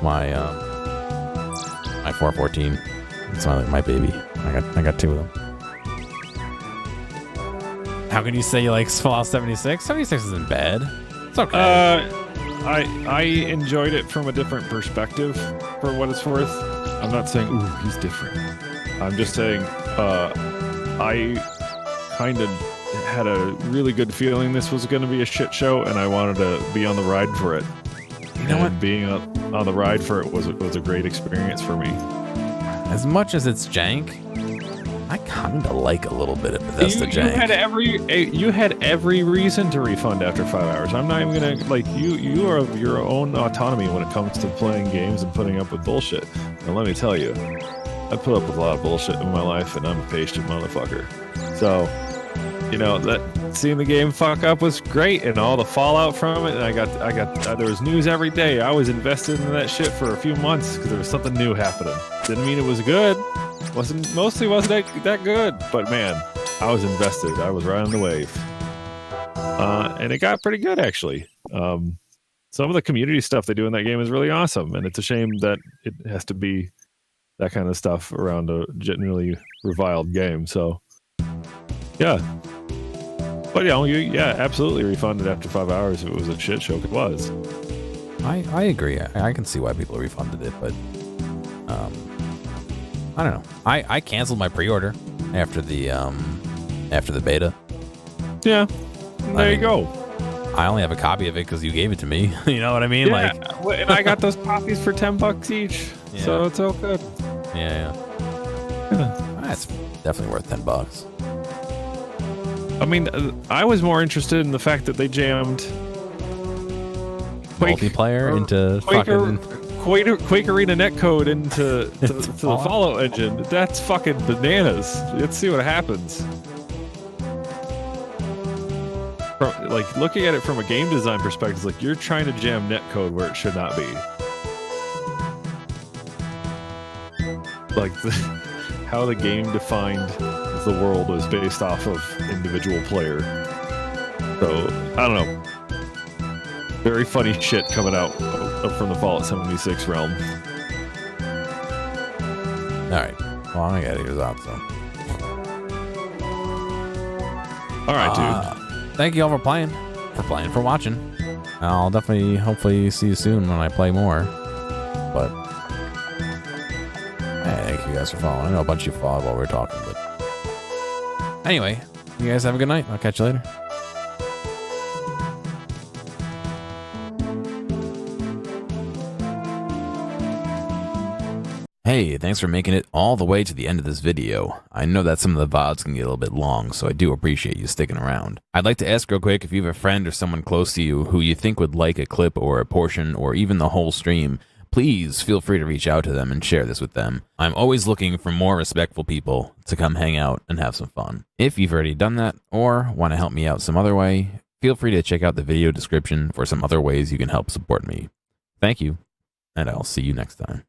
[SPEAKER 1] my my 414. It's my baby. I got 2 of them. How can you say you like Fallout 76? 76 isn't bad. It's okay.
[SPEAKER 2] I enjoyed it from a different perspective, for what it's worth. I'm not saying, ooh, he's different. I'm just saying, I kind of had a really good feeling this was going to be a shit show, and I wanted to be on the ride for it.
[SPEAKER 1] You know what?
[SPEAKER 2] Being on the ride for it was a great experience for me.
[SPEAKER 1] As much as it's jank, I kind of like a little bit of Bethesda jank.
[SPEAKER 2] You had every reason to refund after 5 hours. I'm not even gonna you are of your own autonomy when it comes to playing games and putting up with bullshit. And let me tell you, I put up with a lot of bullshit in my life, and I'm a patient motherfucker. So, that seeing the game fuck up was great, and all the fallout from it. And I got there was news every day. I was invested in that shit for a few months because there was something new happening. Didn't mean it was good. Wasn't that good, but man, I was invested. I was riding the wave, and it got pretty good actually. Some of the community stuff they do in that game is really awesome, and it's a shame that it has to be that kind of stuff around a generally reviled game. So, yeah. But absolutely refunded after 5 hours if it was a shit show. It was.
[SPEAKER 1] I agree. I can see why people refunded it, but I don't know. I canceled my pre-order after the beta.
[SPEAKER 2] Yeah, there you go.
[SPEAKER 1] I only have a copy of it because you gave it to me. You know what I mean?
[SPEAKER 2] Yeah, and I got those copies for $10 each, so it's all good.
[SPEAKER 1] Yeah. That's definitely worth $10.
[SPEAKER 2] I mean, I was more interested in the fact that they jammed
[SPEAKER 1] multiplayer into
[SPEAKER 2] Quake Arena netcode into the Fallout engine. That's fucking bananas. Let's see what happens. Looking at it from a game design perspective, like you're trying to jam netcode where it should not be. How the game defined the world was based off of individual player. So I don't know. Very funny shit coming out from the Fallout 76 realm.
[SPEAKER 1] All right. Well, I'm gonna get yours out. So.
[SPEAKER 2] All right, dude.
[SPEAKER 1] Thank you all for watching. I'll definitely, hopefully, see you soon when I play more. But hey, thank you guys for following. I know a bunch of you followed while we were talking, but anyway, you guys have a good night. I'll catch you later. Hey, thanks for making it all the way to the end of this video. I know that some of the VODs can get a little bit long, so I do appreciate you sticking around. I'd like to ask real quick if you have a friend or someone close to you who you think would like a clip or a portion or even the whole stream, please feel free to reach out to them and share this with them. I'm always looking for more respectful people to come hang out and have some fun. If you've already done that or want to help me out some other way, feel free to check out the video description for some other ways you can help support me. Thank you, and I'll see you next time.